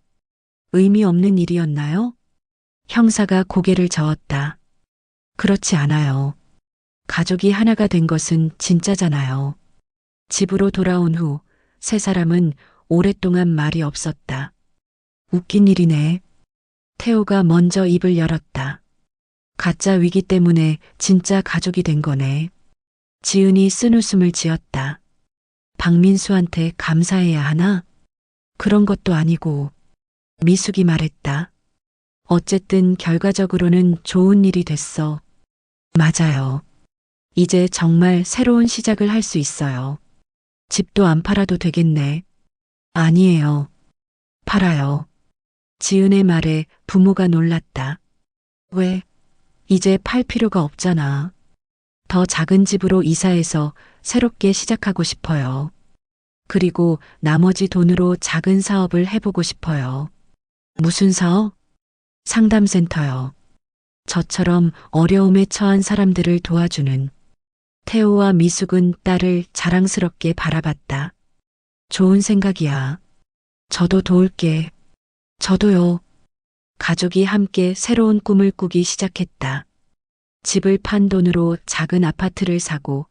Speaker 1: 의미 없는 일이었나요? 형사가 고개를 저었다. 그렇지 않아요. 가족이 하나가 된 것은 진짜잖아요. 집으로 돌아온 후 세 사람은 오랫동안 말이 없었다. 웃긴 일이네. 태호가 먼저 입을 열었다. 가짜 위기 때문에 진짜 가족이 된 거네. 지은이 쓴웃음을 지었다. 박민수한테 감사해야 하나? 그런 것도 아니고. 미숙이 말했다. 어쨌든 결과적으로는 좋은 일이 됐어. 맞아요. 이제 정말 새로운 시작을 할 수 있어요. 집도 안 팔아도 되겠네. 아니에요. 팔아요. 지은의 말에 부모가 놀랐다. 왜? 이제 팔 필요가 없잖아. 더 작은 집으로 이사해서 새롭게 시작하고 싶어요. 그리고 나머지 돈으로 작은 사업을 해보고 싶어요. 무슨 사업? 상담센터요. 저처럼 어려움에 처한 사람들을 도와주는. 태호와 미숙은 딸을 자랑스럽게 바라봤다. 좋은 생각이야. 저도 도울게. 저도요. 가족이 함께 새로운 꿈을 꾸기 시작했다. 집을 판 돈으로 작은 아파트를 사고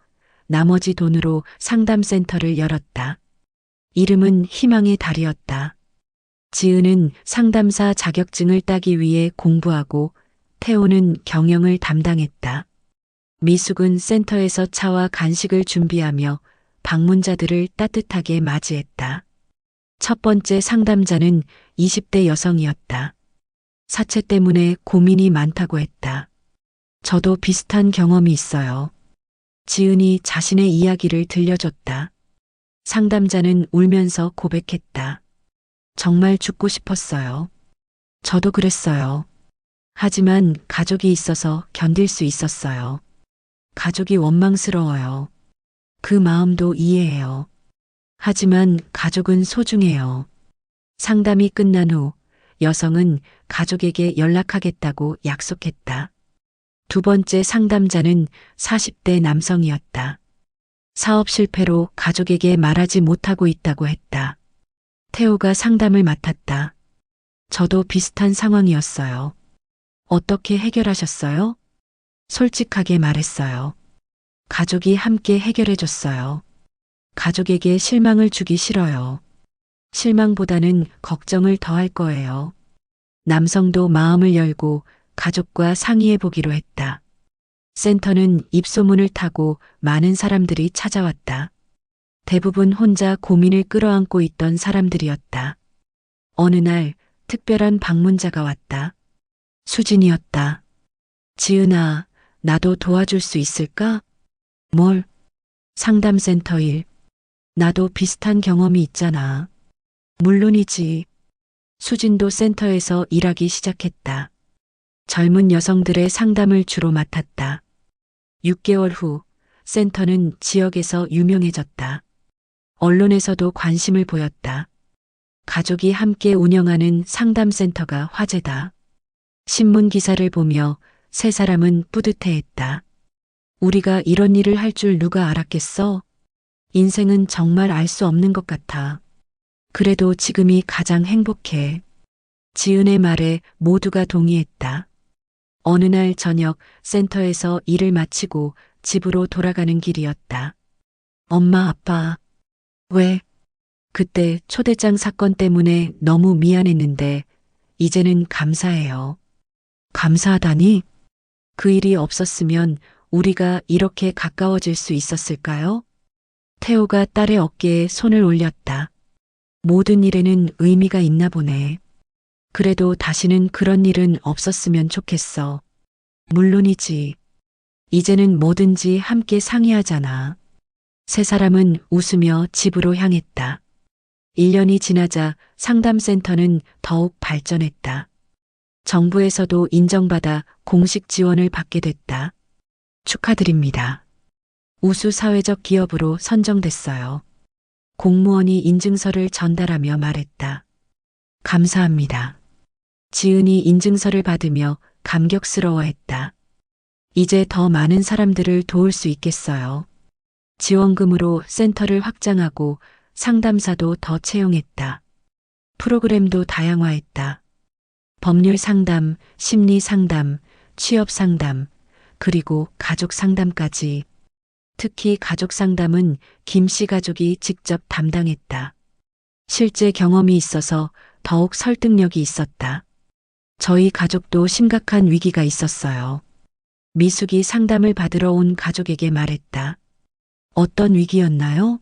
Speaker 1: 나머지 돈으로 상담센터를 열었다. 이름은 희망의 달이었다. 지은은 상담사 자격증을 따기 위해 공부하고 태호는 경영을 담당했다. 미숙은 센터에서 차와 간식을 준비하며 방문자들을 따뜻하게 맞이했다. 첫 번째 상담자는 20대 여성이었다. 사채 때문에 고민이 많다고 했다. 저도 비슷한 경험이 있어요. 지은이 자신의 이야기를 들려줬다. 상담자는 울면서 고백했다. 정말 죽고 싶었어요. 저도 그랬어요. 하지만 가족이 있어서 견딜 수 있었어요. 가족이 원망스러워요. 그 마음도 이해해요. 하지만 가족은 소중해요. 상담이 끝난 후 여성은 가족에게 연락하겠다고 약속했다. 두 번째 상담자는 40대 남성이었다. 사업 실패로 가족에게 말하지 못하고 있다고 했다. 태호가 상담을 맡았다. 저도 비슷한 상황이었어요. 어떻게 해결하셨어요? 솔직하게 말했어요. 가족이 함께 해결해줬어요. 가족에게 실망을 주기 싫어요. 실망보다는 걱정을 더할 거예요. 남성도 마음을 열고 가족과 상의해 보기로 했다. 센터는 입소문을 타고 많은 사람들이 찾아왔다. 대부분 혼자 고민을 끌어안고 있던 사람들이었다. 어느 날 특별한 방문자가 왔다. 수진이었다. 지은아, 나도 도와줄 수 있을까? 뭘? 상담센터 일. 나도 비슷한 경험이 있잖아. 물론이지. 수진도 센터에서 일하기 시작했다. 젊은 여성들의 상담을 주로 맡았다. 6개월 후 센터는 지역에서 유명해졌다. 언론에서도 관심을 보였다. 가족이 함께 운영하는 상담센터가 화제다. 신문 기사를 보며 세 사람은 뿌듯해했다. 우리가 이런 일을 할 줄 누가 알았겠어? 인생은 정말 알 수 없는 것 같아. 그래도 지금이 가장 행복해. 지은의 말에 모두가 동의했다. 어느 날 저녁 센터에서 일을 마치고 집으로 돌아가는 길이었다. 엄마, 아빠. 왜? 그때 초대장 사건 때문에 너무 미안했는데 이제는 감사해요. 감사하다니? 그 일이 없었으면 우리가 이렇게 가까워질 수 있었을까요? 태호가 딸의 어깨에 손을 올렸다. 모든 일에는 의미가 있나 보네. 그래도 다시는 그런 일은 없었으면 좋겠어. 물론이지. 이제는 뭐든지 함께 상의하잖아. 세 사람은 웃으며 집으로 향했다. 1년이 지나자 상담센터는 더욱 발전했다. 정부에서도 인정받아 공식 지원을 받게 됐다. 축하드립니다. 우수 사회적 기업으로 선정됐어요. 공무원이 인증서를 전달하며 말했다. 감사합니다. 지은이 인증서를 받으며 감격스러워했다. 이제 더 많은 사람들을 도울 수 있겠어요. 지원금으로 센터를 확장하고 상담사도 더 채용했다. 프로그램도 다양화했다. 법률 상담, 심리 상담, 취업 상담, 그리고 가족 상담까지. 특히 가족 상담은 김 씨 가족이 직접 담당했다. 실제 경험이 있어서 더욱 설득력이 있었다. 저희 가족도 심각한 위기가 있었어요. 미숙이 상담을 받으러 온 가족에게 말했다. 어떤 위기였나요?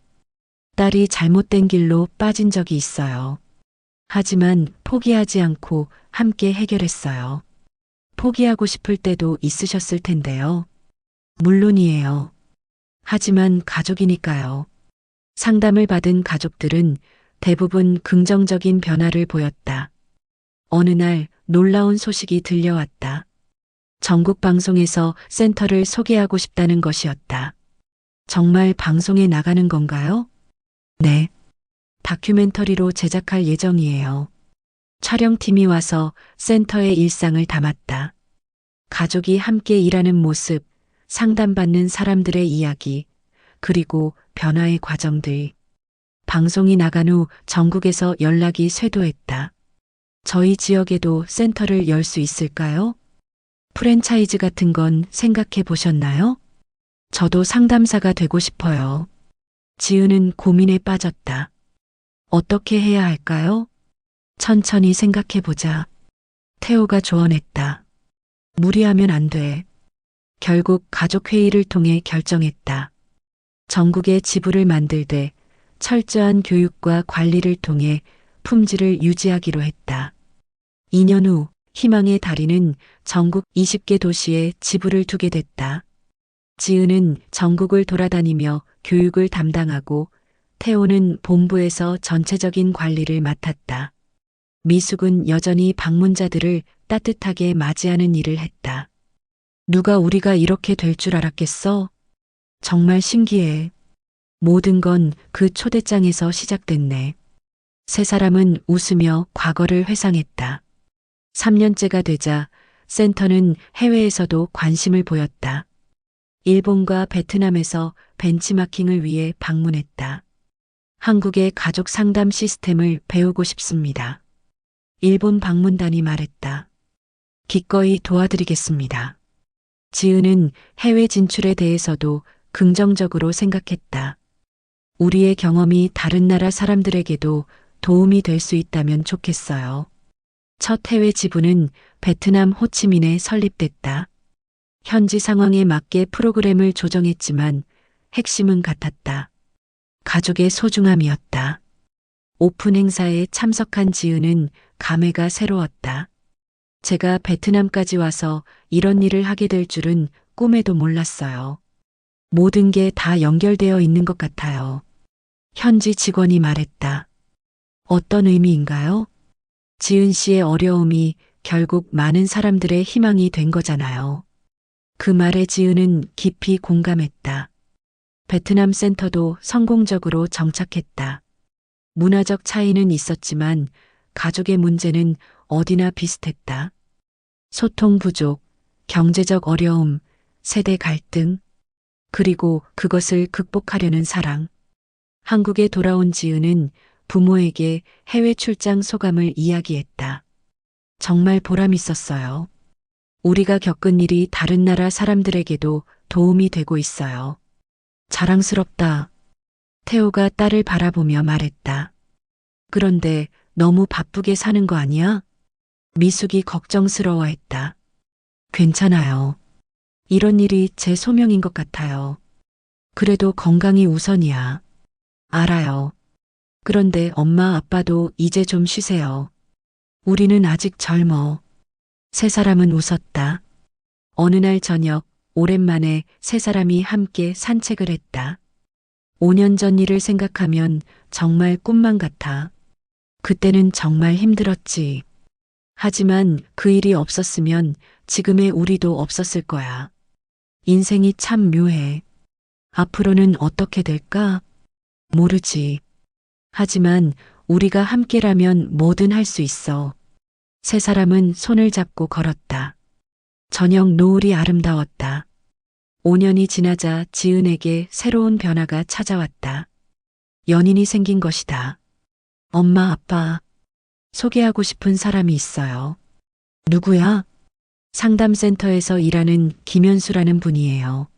Speaker 1: 딸이 잘못된 길로 빠진 적이 있어요. 하지만 포기하지 않고 함께 해결했어요. 포기하고 싶을 때도 있으셨을 텐데요. 물론이에요. 하지만 가족이니까요. 상담을 받은 가족들은 대부분 긍정적인 변화를 보였다. 어느 날 놀라운 소식이 들려왔다. 전국 방송에서 센터를 소개하고 싶다는 것이었다. 정말 방송에 나가는 건가요? 네. 다큐멘터리로 제작할 예정이에요. 촬영팀이 와서 센터의 일상을 담았다. 가족이 함께 일하는 모습, 상담받는 사람들의 이야기, 그리고 변화의 과정들. 방송이 나간 후 전국에서 연락이 쇄도했다. 저희 지역에도 센터를 열 수 있을까요? 프랜차이즈 같은 건 생각해 보셨나요? 저도 상담사가 되고 싶어요. 지은은 고민에 빠졌다. 어떻게 해야 할까요? 천천히 생각해 보자. 태호가 조언했다. 무리하면 안 돼. 결국 가족회의를 통해 결정했다. 전국에 지부를 만들되 철저한 교육과 관리를 통해 품질을 유지하기로 했다. 2년 후 희망의 다리는 전국 20개 도시에 지부를 두게 됐다. 지은은 전국을 돌아다니며 교육을 담당하고 태호는 본부에서 전체적인 관리를 맡았다. 미숙은 여전히 방문자들을 따뜻하게 맞이하는 일을 했다. 누가 우리가 이렇게 될 줄 알았겠어? 정말 신기해. 모든 건 그 초대장에서 시작됐네. 세 사람은 웃으며 과거를 회상했다. 3년째가 되자 센터는 해외에서도 관심을 보였다. 일본과 베트남에서 벤치마킹을 위해 방문했다. 한국의 가족 상담 시스템을 배우고 싶습니다. 일본 방문단이 말했다. 기꺼이 도와드리겠습니다. 지은은 해외 진출에 대해서도 긍정적으로 생각했다. 우리의 경험이 다른 나라 사람들에게도 도움이 될 수 있다면 좋겠어요. 첫 해외 지부는 베트남 호치민에 설립됐다. 현지 상황에 맞게 프로그램을 조정했지만 핵심은 같았다. 가족의 소중함이었다. 오픈 행사에 참석한 지은은 감회가 새로웠다. 제가 베트남까지 와서 이런 일을 하게 될 줄은 꿈에도 몰랐어요. 모든 게 다 연결되어 있는 것 같아요. 현지 직원이 말했다. 어떤 의미인가요? 지은 씨의 어려움이 결국 많은 사람들의 희망이 된 거잖아요. 그 말에 지은은 깊이 공감했다. 베트남 센터도 성공적으로 정착했다. 문화적 차이는 있었지만 가족의 문제는 어디나 비슷했다. 소통 부족, 경제적 어려움, 세대 갈등, 그리고 그것을 극복하려는 사랑. 한국에 돌아온 지은은 부모에게 해외 출장 소감을 이야기했다. 정말 보람 있었어요. 우리가 겪은 일이 다른 나라 사람들에게도 도움이 되고 있어요. 자랑스럽다. 태호가 딸을 바라보며 말했다. 그런데 너무 바쁘게 사는 거 아니야? 미숙이 걱정스러워했다. 괜찮아요. 이런 일이 제 소명인 것 같아요. 그래도 건강이 우선이야. 알아요. 그런데 엄마 아빠도 이제 좀 쉬세요. 우리는 아직 젊어. 세 사람은 웃었다. 어느 날 저녁 오랜만에 세 사람이 함께 산책을 했다. 5년 전 일을 생각하면 정말 꿈만 같아. 그때는 정말 힘들었지. 하지만 그 일이 없었으면 지금의 우리도 없었을 거야. 인생이 참 묘해. 앞으로는 어떻게 될까? 모르지. 하지만 우리가 함께라면 뭐든 할 수 있어. 세 사람은 손을 잡고 걸었다. 저녁 노을이 아름다웠다. 5년이 지나자 지은에게 새로운 변화가 찾아왔다. 연인이 생긴 것이다. 엄마, 아빠, 소개하고 싶은 사람이 있어요. 누구야? 상담센터에서 일하는 김현수라는 분이에요.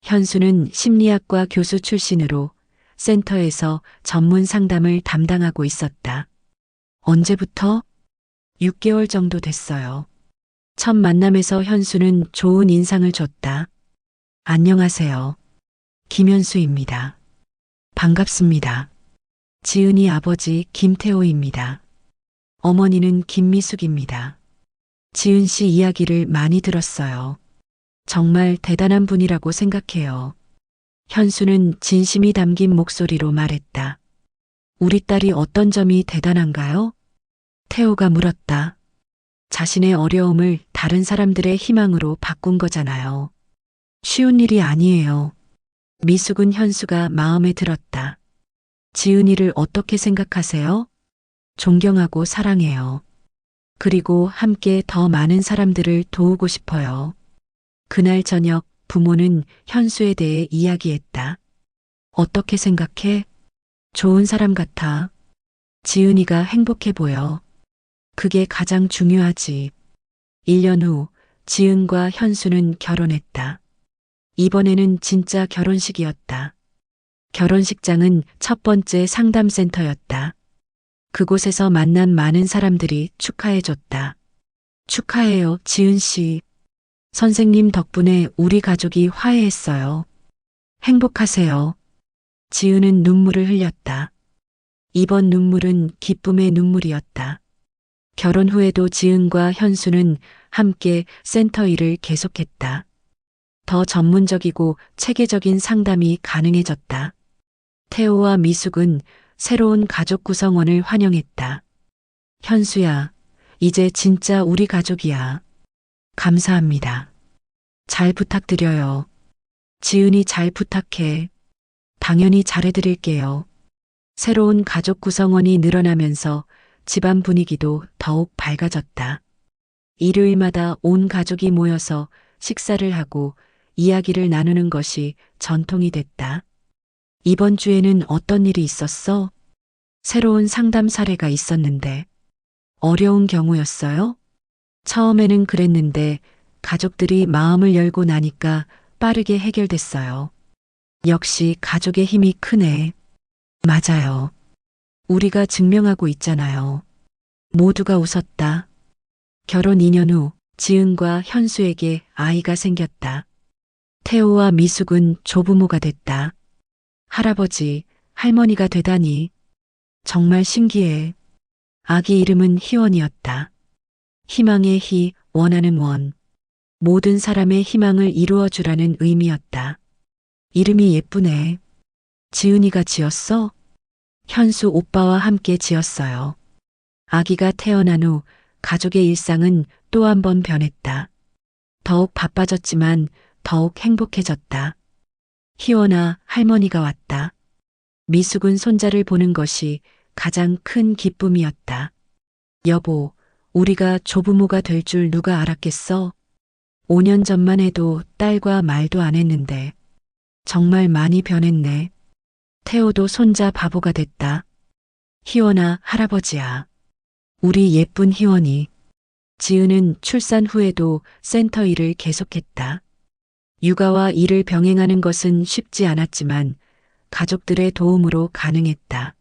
Speaker 1: 현수는 심리학과 교수 출신으로 센터에서 전문 상담을 담당하고 있었다. 언제부터? 6개월 정도 됐어요. 첫 만남에서 현수는 좋은 인상을 줬다. 안녕하세요. 김현수입니다. 반갑습니다. 지은이 아버지 김태호입니다. 어머니는 김미숙입니다. 지은 씨 이야기를 많이 들었어요. 정말 대단한 분이라고 생각해요. 현수는 진심이 담긴 목소리로 말했다. 우리 딸이 어떤 점이 대단한가요? 태호가 물었다. 자신의 어려움을 다른 사람들의 희망으로 바꾼 거잖아요. 쉬운 일이 아니에요. 미숙은 현수가 마음에 들었다. 지은이를 어떻게 생각하세요? 존경하고 사랑해요. 그리고 함께 더 많은 사람들을 도우고 싶어요. 그날 저녁 부모는 현수에 대해 이야기했다. 어떻게 생각해? 좋은 사람 같아. 지은이가 행복해 보여. 그게 가장 중요하지. 1년 후 지은과 현수는 결혼했다. 이번에는 진짜 결혼식이었다. 결혼식장은 첫 번째 상담센터였다. 그곳에서 만난 많은 사람들이 축하해줬다. 축하해요, 지은 씨. 선생님 덕분에 우리 가족이 화해했어요. 행복하세요. 지은은 눈물을 흘렸다. 이번 눈물은 기쁨의 눈물이었다. 결혼 후에도 지은과 현수는 함께 센터 일을 계속했다. 더 전문적이고 체계적인 상담이 가능해졌다. 태호와 미숙은 새로운 가족 구성원을 환영했다. 현수야, 이제 진짜 우리 가족이야. 감사합니다. 잘 부탁드려요. 지은이 잘 부탁해. 당연히 잘해드릴게요. 새로운 가족 구성원이 늘어나면서 집안 분위기도 더욱 밝아졌다. 일요일마다 온 가족이 모여서 식사를 하고 이야기를 나누는 것이 전통이 됐다. 이번 주에는 어떤 일이 있었어? 새로운 상담 사례가 있었는데 어려운 경우였어요? 처음에는 그랬는데 가족들이 마음을 열고 나니까 빠르게 해결됐어요. 역시 가족의 힘이 크네. 맞아요. 우리가 증명하고 있잖아요. 모두가 웃었다. 결혼 2년 후 지은과 현수에게 아이가 생겼다. 태호와 미숙은 조부모가 됐다. 할아버지, 할머니가 되다니. 정말 신기해. 아기 이름은 희원이었다. 희망의 희, 원하는 원. 모든 사람의 희망을 이루어 주라는 의미였다. 이름이 예쁘네. 지은이가 지었어? 현수 오빠와 함께 지었어요. 아기가 태어난 후 가족의 일상은 또 한 번 변했다. 더욱 바빠졌지만 더욱 행복해졌다. 희원아, 할머니가 왔다. 미숙은 손자를 보는 것이 가장 큰 기쁨이었다. 여보, 우리가 조부모가 될 줄 누가 알았겠어? 5년 전만 해도 딸과 말도 안 했는데 정말 많이 변했네. 태호도 손자 바보가 됐다. 희원아, 할아버지야. 우리 예쁜 희원이. 지은은 출산 후에도 센터 일을 계속했다. 육아와 일을 병행하는 것은 쉽지 않았지만 가족들의 도움으로 가능했다.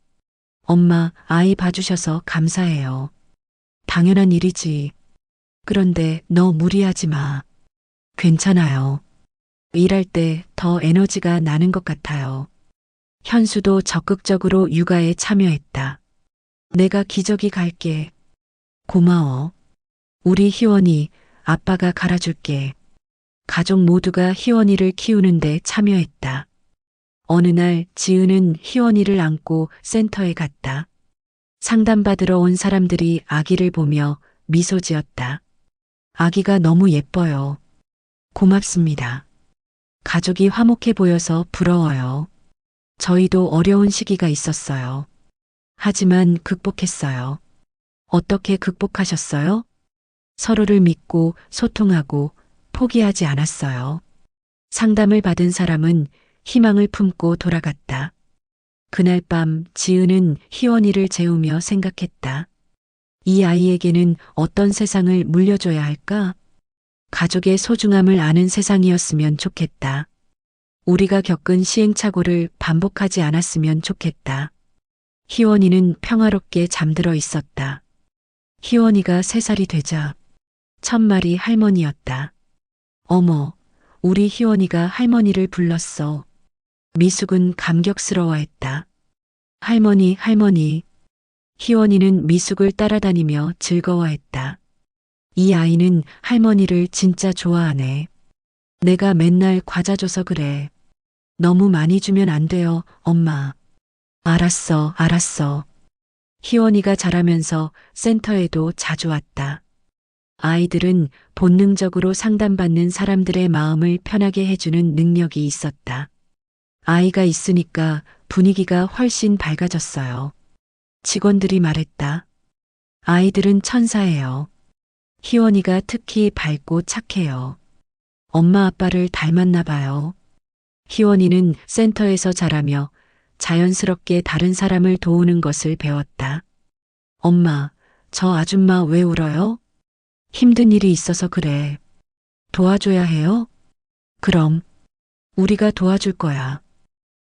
Speaker 1: 엄마, 아이 봐주셔서 감사해요. 당연한 일이지. 그런데 너 무리하지 마. 괜찮아요. 일할 때 더 에너지가 나는 것 같아요. 현수도 적극적으로 육아에 참여했다. 내가 기저귀 갈게. 고마워. 우리 희원이 아빠가 갈아줄게. 가족 모두가 희원이를 키우는데 참여했다. 어느 날 지은은 희원이를 안고 센터에 갔다. 상담받으러 온 사람들이 아기를 보며 미소 지었다. 아기가 너무 예뻐요. 고맙습니다. 가족이 화목해 보여서 부러워요. 저희도 어려운 시기가 있었어요. 하지만 극복했어요. 어떻게 극복하셨어요? 서로를 믿고 소통하고 포기하지 않았어요. 상담을 받은 사람은 희망을 품고 돌아갔다. 그날 밤 지은은 희원이를 재우며 생각했다. 이 아이에게는 어떤 세상을 물려줘야 할까? 가족의 소중함을 아는 세상이었으면 좋겠다. 우리가 겪은 시행착오를 반복하지 않았으면 좋겠다. 희원이는 평화롭게 잠들어 있었다. 희원이가 3살이 되자 첫말이 할머니였다. 어머, 우리 희원이가 할머니를 불렀어. 미숙은 감격스러워했다. 할머니, 할머니. 희원이는 미숙을 따라다니며 즐거워했다. 이 아이는 할머니를 진짜 좋아하네. 내가 맨날 과자 줘서 그래. 너무 많이 주면 안 돼요, 엄마. 알았어, 알았어. 희원이가 자라면서 센터에도 자주 왔다. 아이들은 본능적으로 상담받는 사람들의 마음을 편하게 해주는 능력이 있었다. 아이가 있으니까 분위기가 훨씬 밝아졌어요. 직원들이 말했다. 아이들은 천사예요. 희원이가 특히 밝고 착해요. 엄마 아빠를 닮았나 봐요. 희원이는 센터에서 자라며 자연스럽게 다른 사람을 도우는 것을 배웠다. 엄마, 저 아줌마 왜 울어요? 힘든 일이 있어서 그래. 도와줘야 해요? 그럼 우리가 도와줄 거야.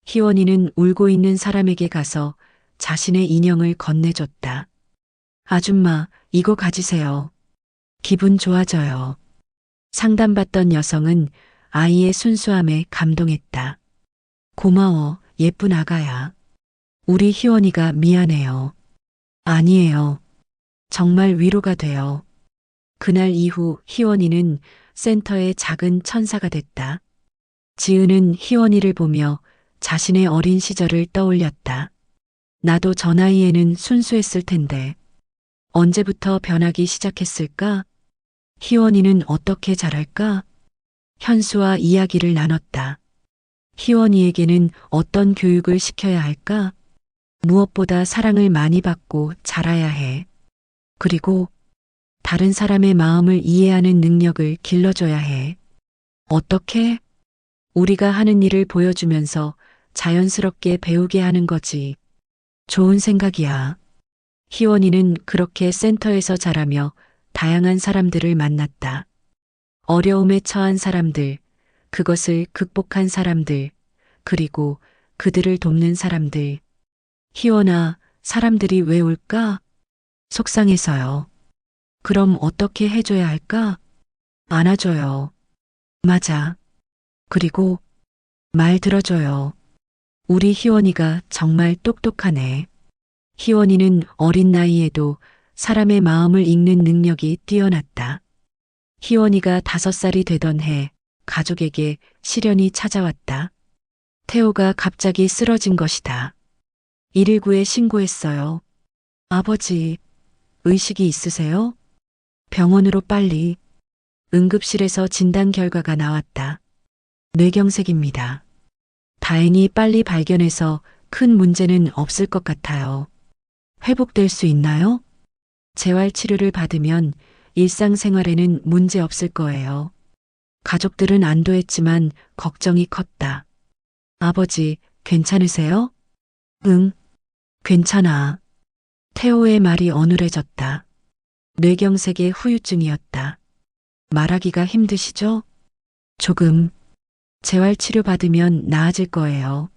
Speaker 1: 희원이는 울고 있는 사람에게 가서 자신의 인형을 건네줬다. 아줌마, 이거 가지세요. 기분 좋아져요. 상담받던 여성은 아이의 순수함에 감동했다. 고마워, 예쁜 아가야. 우리 희원이가 미안해요. 아니에요. 정말 위로가 돼요. 그날 이후 희원이는 센터의 작은 천사가 됐다. 지은은 희원이를 보며 자신의 어린 시절을 떠올렸다. 나도 저 나이에는 순수했을 텐데 언제부터 변하기 시작했을까? 희원이는 어떻게 자랄까? 현수와 이야기를 나눴다. 희원이에게는 어떤 교육을 시켜야 할까? 무엇보다 사랑을 많이 받고 자라야 해. 그리고 다른 사람의 마음을 이해하는 능력을 길러줘야 해. 어떻게? 우리가 하는 일을 보여주면서 자연스럽게 배우게 하는 거지. 좋은 생각이야. 희원이는 그렇게 센터에서 자라며 다양한 사람들을 만났다. 어려움에 처한 사람들, 그것을 극복한 사람들, 그리고 그들을 돕는 사람들. 희원아, 사람들이 왜 울까? 속상해서요. 그럼 어떻게 해줘야 할까? 안아줘요. 맞아. 그리고 말 들어줘요. 우리 희원이가 정말 똑똑하네. 희원이는 어린 나이에도 사람의 마음을 읽는 능력이 뛰어났다. 희원이가 5살이 되던 해 가족에게 시련이 찾아왔다. 태호가 갑자기 쓰러진 것이다. 119에 신고했어요. 아버지, 의식이 있으세요? 병원으로 빨리. 응급실에서 진단 결과가 나왔다. 뇌경색입니다. 다행히 빨리 발견해서 큰 문제는 없을 것 같아요. 회복될 수 있나요? 재활 치료를 받으면 일상생활에는 문제 없을 거예요. 가족들은 안도했지만 걱정이 컸다. 아버지, 괜찮으세요? 응, 괜찮아. 태호의 말이 어눌해졌다. 뇌경색의 후유증이었다. 말하기가 힘드시죠? 조금. 재활치료 받으면 나아질 거예요.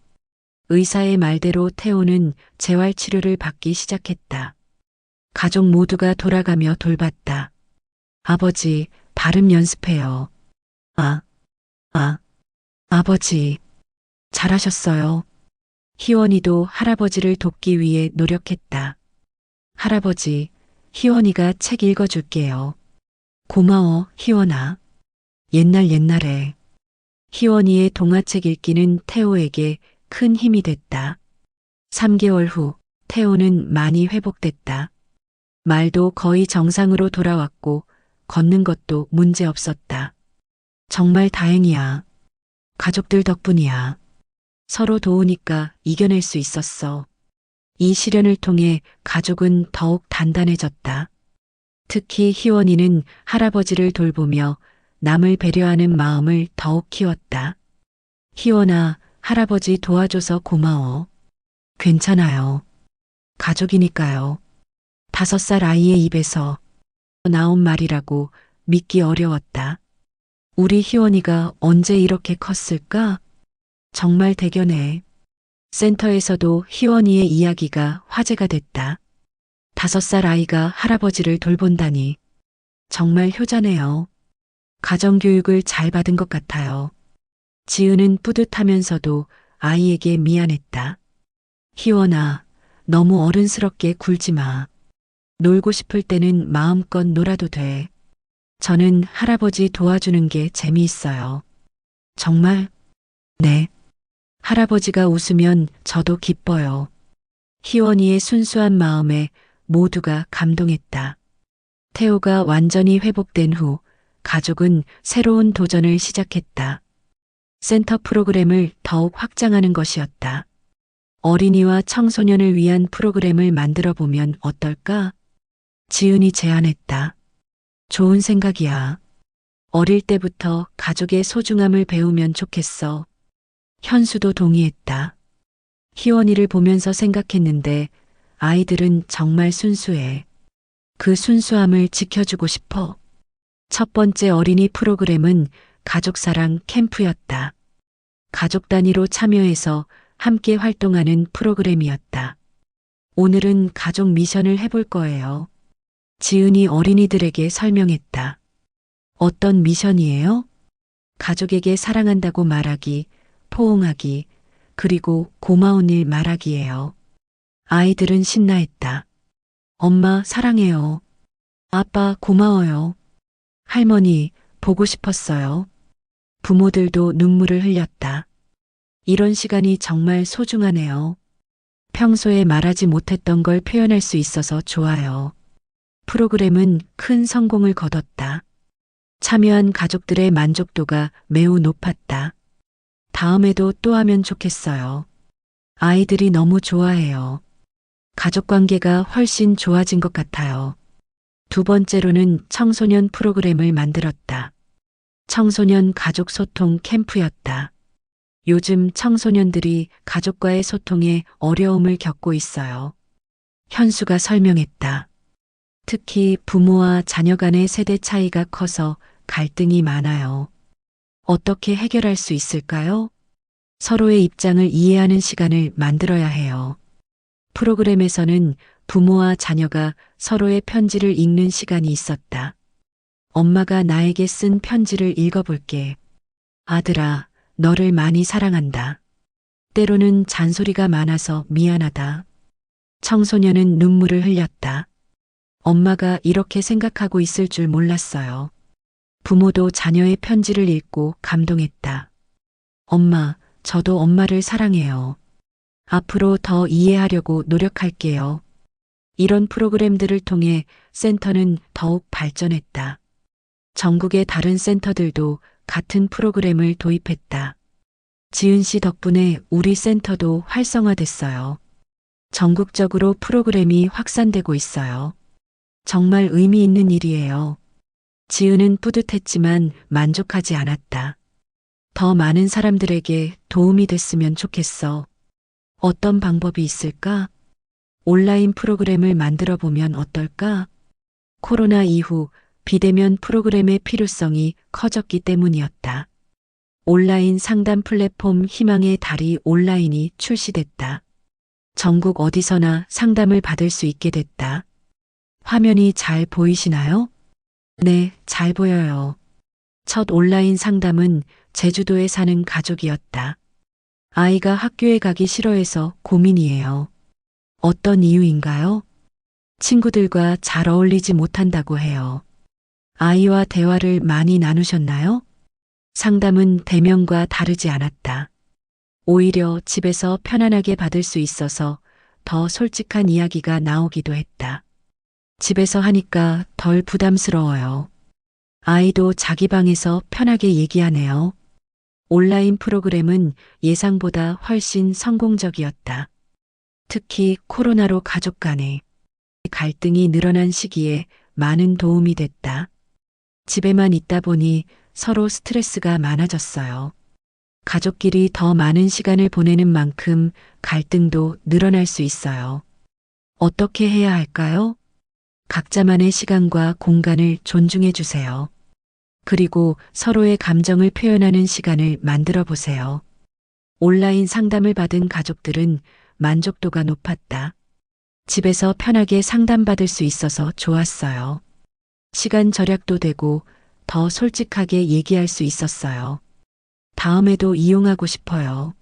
Speaker 1: 의사의 말대로 태호는 재활치료를 받기 시작했다. 가족 모두가 돌아가며 돌봤다. 아버지, 발음 연습해요. 아버지. 잘하셨어요. 희원이도 할아버지를 돕기 위해 노력했다. 할아버지, 희원이가 책 읽어줄게요. 고마워, 희원아. 옛날에. 희원이의 동화책 읽기는 태호에게 큰 힘이 됐다. 3개월 후 태호는 많이 회복됐다. 말도 거의 정상으로 돌아왔고 걷는 것도 문제 없었다. 정말 다행이야. 가족들 덕분이야. 서로 도우니까 이겨낼 수 있었어. 이 시련을 통해 가족은 더욱 단단해졌다. 특히 희원이는 할아버지를 돌보며 남을 배려하는 마음을 더욱 키웠다. 희원아, 할아버지 도와줘서 고마워. 괜찮아요. 가족이니까요. 5살 아이의 입에서 나온 말이라고 믿기 어려웠다. 우리 희원이가 언제 이렇게 컸을까? 정말 대견해. 센터에서도 희원이의 이야기가 화제가 됐다. 5살 아이가 할아버지를 돌본다니. 정말 효자네요. 가정교육을 잘 받은 것 같아요. 지은은 뿌듯하면서도 아이에게 미안했다. 희원아, 너무 어른스럽게 굴지 마. 놀고 싶을 때는 마음껏 놀아도 돼. 저는 할아버지 도와주는 게 재미있어요. 정말? 네. 할아버지가 웃으면 저도 기뻐요. 희원이의 순수한 마음에 모두가 감동했다. 태호가 완전히 회복된 후 가족은 새로운 도전을 시작했다. 센터 프로그램을 더욱 확장하는 것이었다. 어린이와 청소년을 위한 프로그램을 만들어 보면 어떨까? 지은이 제안했다. 좋은 생각이야. 어릴 때부터 가족의 소중함을 배우면 좋겠어. 현수도 동의했다. 희원이를 보면서 생각했는데 아이들은 정말 순수해. 그 순수함을 지켜주고 싶어. 첫 번째 어린이 프로그램은 가족사랑 캠프였다. 가족 단위로 참여해서 함께 활동하는 프로그램이었다. 오늘은 가족 미션을 해볼 거예요. 지은이 어린이들에게 설명했다. 어떤 미션이에요? 가족에게 사랑한다고 말하기, 포옹하기, 그리고 고마운 일 말하기예요. 아이들은 신나했다. 엄마 사랑해요. 아빠 고마워요. 할머니 보고 싶었어요. 부모들도 눈물을 흘렸다. 이런 시간이 정말 소중하네요. 평소에 말하지 못했던 걸 표현할 수 있어서 좋아요. 프로그램은 큰 성공을 거뒀다. 참여한 가족들의 만족도가 매우 높았다. 다음에도 또 하면 좋겠어요. 아이들이 너무 좋아해요. 가족 관계가 훨씬 좋아진 것 같아요. 두 번째로는 청소년 프로그램을 만들었다. 청소년 가족 소통 캠프였다. 요즘 청소년들이 가족과의 소통에 어려움을 겪고 있어요. 현수가 설명했다. 특히 부모와 자녀 간의 세대 차이가 커서 갈등이 많아요. 어떻게 해결할 수 있을까요? 서로의 입장을 이해하는 시간을 만들어야 해요. 프로그램에서는 부모와 자녀가 서로의 편지를 읽는 시간이 있었다. 엄마가 나에게 쓴 편지를 읽어볼게. 아들아, 너를 많이 사랑한다. 때로는 잔소리가 많아서 미안하다. 청소년은 눈물을 흘렸다. 엄마가 이렇게 생각하고 있을 줄 몰랐어요. 부모도 자녀의 편지를 읽고 감동했다. 엄마, 저도 엄마를 사랑해요. 앞으로 더 이해하려고 노력할게요. 이런 프로그램들을 통해 센터는 더욱 발전했다. 전국의 다른 센터들도 같은 프로그램을 도입했다. 지은 씨 덕분에 우리 센터도 활성화됐어요. 전국적으로 프로그램이 확산되고 있어요. 정말 의미 있는 일이에요. 지은은 뿌듯했지만 만족하지 않았다. 더 많은 사람들에게 도움이 됐으면 좋겠어. 어떤 방법이 있을까? 온라인 프로그램을 만들어 보면 어떨까? 코로나 이후 비대면 프로그램의 필요성이 커졌기 때문이었다. 온라인 상담 플랫폼 희망의 달이 온라인이 출시됐다. 전국 어디서나 상담을 받을 수 있게 됐다. 화면이 잘 보이시나요? 네, 잘 보여요. 첫 온라인 상담은 제주도에 사는 가족이었다. 아이가 학교에 가기 싫어해서 고민이에요. 어떤 이유인가요? 친구들과 잘 어울리지 못한다고 해요. 아이와 대화를 많이 나누셨나요? 상담은 대면과 다르지 않았다. 오히려 집에서 편안하게 받을 수 있어서 더 솔직한 이야기가 나오기도 했다. 집에서 하니까 덜 부담스러워요. 아이도 자기 방에서 편하게 얘기하네요. 온라인 프로그램은 예상보다 훨씬 성공적이었다. 특히 코로나로 가족 간의 갈등이 늘어난 시기에 많은 도움이 됐다. 집에만 있다 보니 서로 스트레스가 많아졌어요. 가족끼리 더 많은 시간을 보내는 만큼 갈등도 늘어날 수 있어요. 어떻게 해야 할까요? 각자만의 시간과 공간을 존중해 주세요. 그리고 서로의 감정을 표현하는 시간을 만들어 보세요. 온라인 상담을 받은 가족들은 만족도가 높았다. 집에서 편하게 상담받을 수 있어서 좋았어요. 시간 절약도 되고 더 솔직하게 얘기할 수 있었어요. 다음에도 이용하고 싶어요.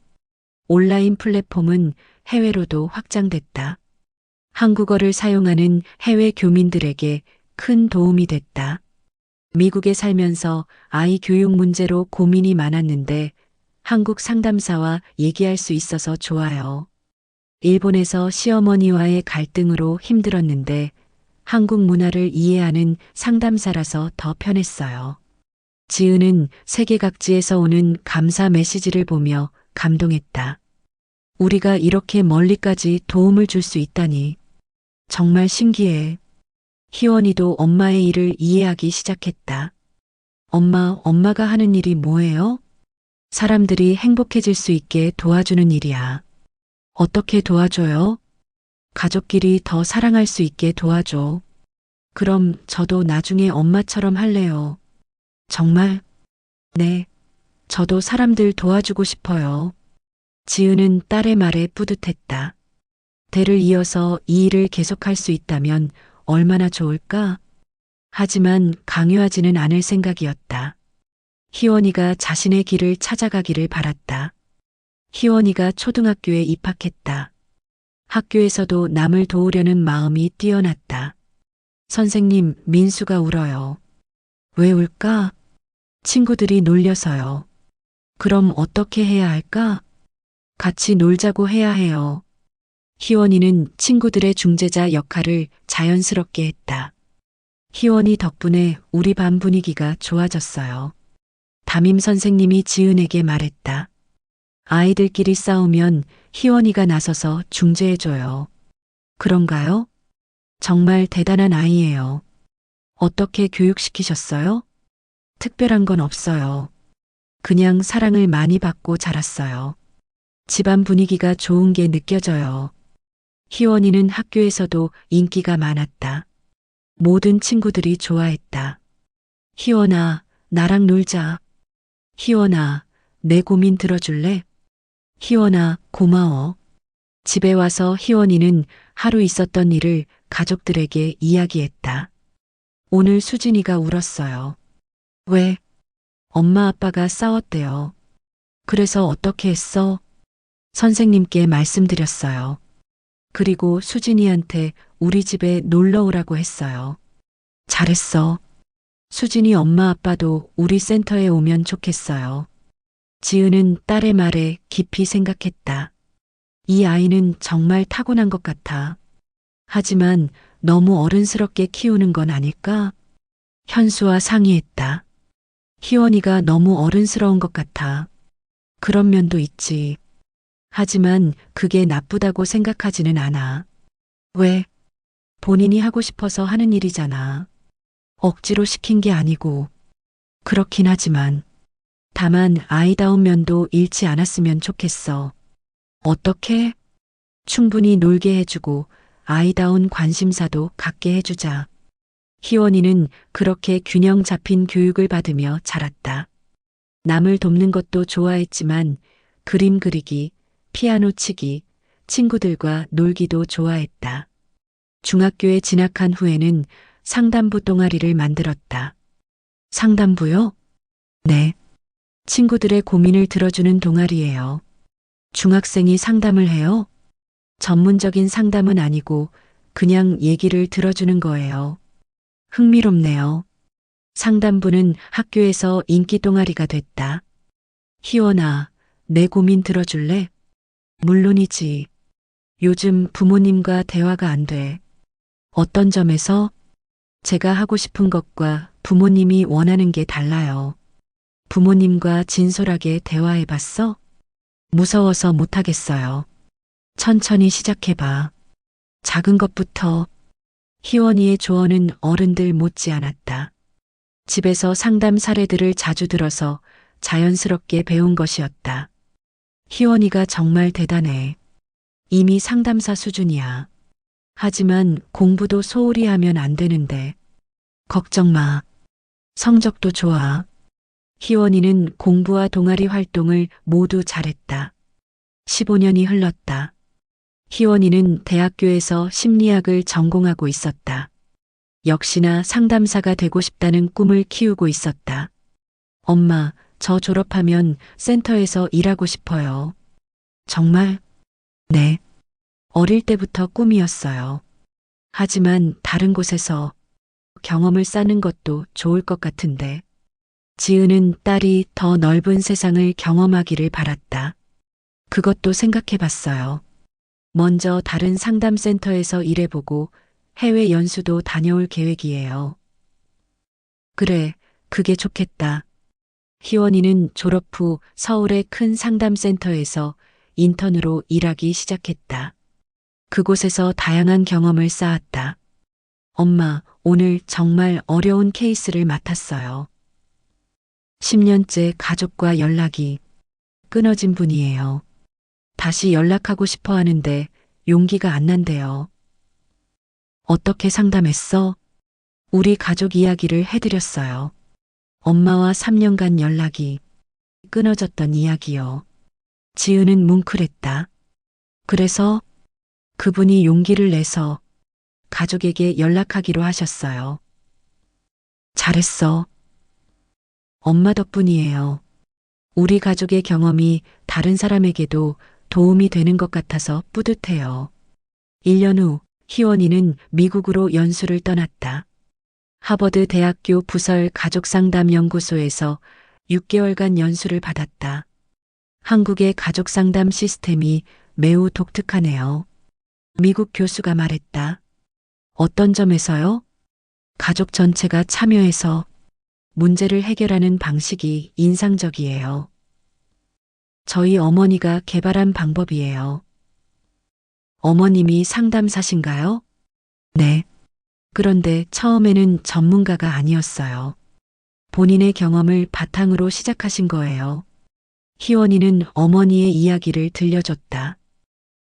Speaker 1: 온라인 플랫폼은 해외로도 확장됐다. 한국어를 사용하는 해외 교민들에게 큰 도움이 됐다. 미국에 살면서 아이 교육 문제로 고민이 많았는데 한국 상담사와 얘기할 수 있어서 좋아요. 일본에서 시어머니와의 갈등으로 힘들었는데 한국 문화를 이해하는 상담사라서 더 편했어요. 지은은 세계 각지에서 오는 감사 메시지를 보며 감동했다. 우리가 이렇게 멀리까지 도움을 줄 수 있다니. 정말 신기해. 희원이도 엄마의 일을 이해하기 시작했다. 엄마가 하는 일이 뭐예요? 사람들이 행복해질 수 있게 도와주는 일이야. 어떻게 도와줘요? 가족끼리 더 사랑할 수 있게 도와줘. 그럼 저도 나중에 엄마처럼 할래요. 정말? 네. 저도 사람들 도와주고 싶어요. 지은은 딸의 말에 뿌듯했다. 대를 이어서 이 일을 계속할 수 있다면 얼마나 좋을까? 하지만 강요하지는 않을 생각이었다. 희원이가 자신의 길을 찾아가기를 바랐다. 희원이가 초등학교에 입학했다. 학교에서도 남을 도우려는 마음이 뛰어났다. 선생님, 민수가 울어요. 왜 울까? 친구들이 놀려서요. 그럼 어떻게 해야 할까? 같이 놀자고 해야 해요. 희원이는 친구들의 중재자 역할을 자연스럽게 했다. 희원이 덕분에 우리 반 분위기가 좋아졌어요. 담임 선생님이 지은에게 말했다. 아이들끼리 싸우면 희원이가 나서서 중재해줘요. 그런가요? 정말 대단한 아이예요. 어떻게 교육시키셨어요? 특별한 건 없어요. 그냥 사랑을 많이 받고 자랐어요. 집안 분위기가 좋은 게 느껴져요. 희원이는 학교에서도 인기가 많았다. 모든 친구들이 좋아했다. 희원아, 나랑 놀자. 희원아, 내 고민 들어줄래? 희원아, 고마워. 집에 와서 희원이는 하루 있었던 일을 가족들에게 이야기했다. 오늘 수진이가 울었어요. 왜? 엄마 아빠가 싸웠대요. 그래서 어떻게 했어? 선생님께 말씀드렸어요. 그리고 수진이한테 우리 집에 놀러 오라고 했어요. 잘했어. 수진이 엄마 아빠도 우리 센터에 오면 좋겠어요. 지은은 딸의 말에 깊이 생각했다. 이 아이는 정말 타고난 것 같아. 하지만 너무 어른스럽게 키우는 건 아닐까? 현수와 상의했다. 희원이가 너무 어른스러운 것 같아. 그런 면도 있지. 하지만 그게 나쁘다고 생각하지는 않아. 왜? 본인이 하고 싶어서 하는 일이잖아. 억지로 시킨 게 아니고. 그렇긴 하지만. 다만 아이다운 면도 잃지 않았으면 좋겠어. 어떻게? 충분히 놀게 해주고 아이다운 관심사도 갖게 해주자. 희원이는 그렇게 균형 잡힌 교육을 받으며 자랐다. 남을 돕는 것도 좋아했지만 그림 그리기, 피아노 치기, 친구들과 놀기도 좋아했다. 중학교에 진학한 후에는 상담부 동아리를 만들었다. 상담부요? 네. 친구들의 고민을 들어주는 동아리예요. 중학생이 상담을 해요? 전문적인 상담은 아니고 그냥 얘기를 들어주는 거예요. 흥미롭네요. 상담부는 학교에서 인기 동아리가 됐다. 희원아, 내 고민 들어줄래? 물론이지. 요즘 부모님과 대화가 안 돼. 어떤 점에서? 제가 하고 싶은 것과 부모님이 원하는 게 달라요. 부모님과 진솔하게 대화해봤어? 무서워서 못하겠어요. 천천히 시작해봐. 작은 것부터. 희원이의 조언은 어른들 못지 않았다. 집에서 상담 사례들을 자주 들어서 자연스럽게 배운 것이었다. 희원이가 정말 대단해. 이미 상담사 수준이야. 하지만 공부도 소홀히 하면 안 되는데. 걱정 마. 성적도 좋아. 희원이는 공부와 동아리 활동을 모두 잘했다. 15년이 흘렀다. 희원이는 대학교에서 심리학을 전공하고 있었다. 역시나 상담사가 되고 싶다는 꿈을 키우고 있었다. 엄마, 저 졸업하면 센터에서 일하고 싶어요. 정말? 네. 어릴 때부터 꿈이었어요. 하지만 다른 곳에서 경험을 쌓는 것도 좋을 것 같은데. 지은은 딸이 더 넓은 세상을 경험하기를 바랐다. 그것도 생각해 봤어요. 먼저 다른 상담센터에서 일해보고 해외 연수도 다녀올 계획이에요. 그래, 그게 좋겠다. 희원이는 졸업 후 서울의 큰 상담센터에서 인턴으로 일하기 시작했다. 그곳에서 다양한 경험을 쌓았다. 엄마, 오늘 정말 어려운 케이스를 맡았어요. 10년째 가족과 연락이 끊어진 분이에요. 다시 연락하고 싶어 하는데 용기가 안 난대요. 어떻게 상담했어? 우리 가족 이야기를 해드렸어요. 엄마와 3년간 연락이 끊어졌던 이야기요. 지은은 뭉클했다. 그래서 그분이 용기를 내서 가족에게 연락하기로 하셨어요. 잘했어. 엄마 덕분이에요. 우리 가족의 경험이 다른 사람에게도 도움이 되는 것 같아서 뿌듯해요. 1년 후 희원이는 미국으로 연수를 떠났다. 하버드 대학교 부설 가족상담연구소에서 6개월간 연수를 받았다. 한국의 가족상담 시스템이 매우 독특하네요. 미국 교수가 말했다. 어떤 점에서요? 가족 전체가 참여해서 문제를 해결하는 방식이 인상적이에요. 저희 어머니가 개발한 방법이에요. 어머님이 상담사신가요? 네. 그런데 처음에는 전문가가 아니었어요. 본인의 경험을 바탕으로 시작하신 거예요. 희원이는 어머니의 이야기를 들려줬다.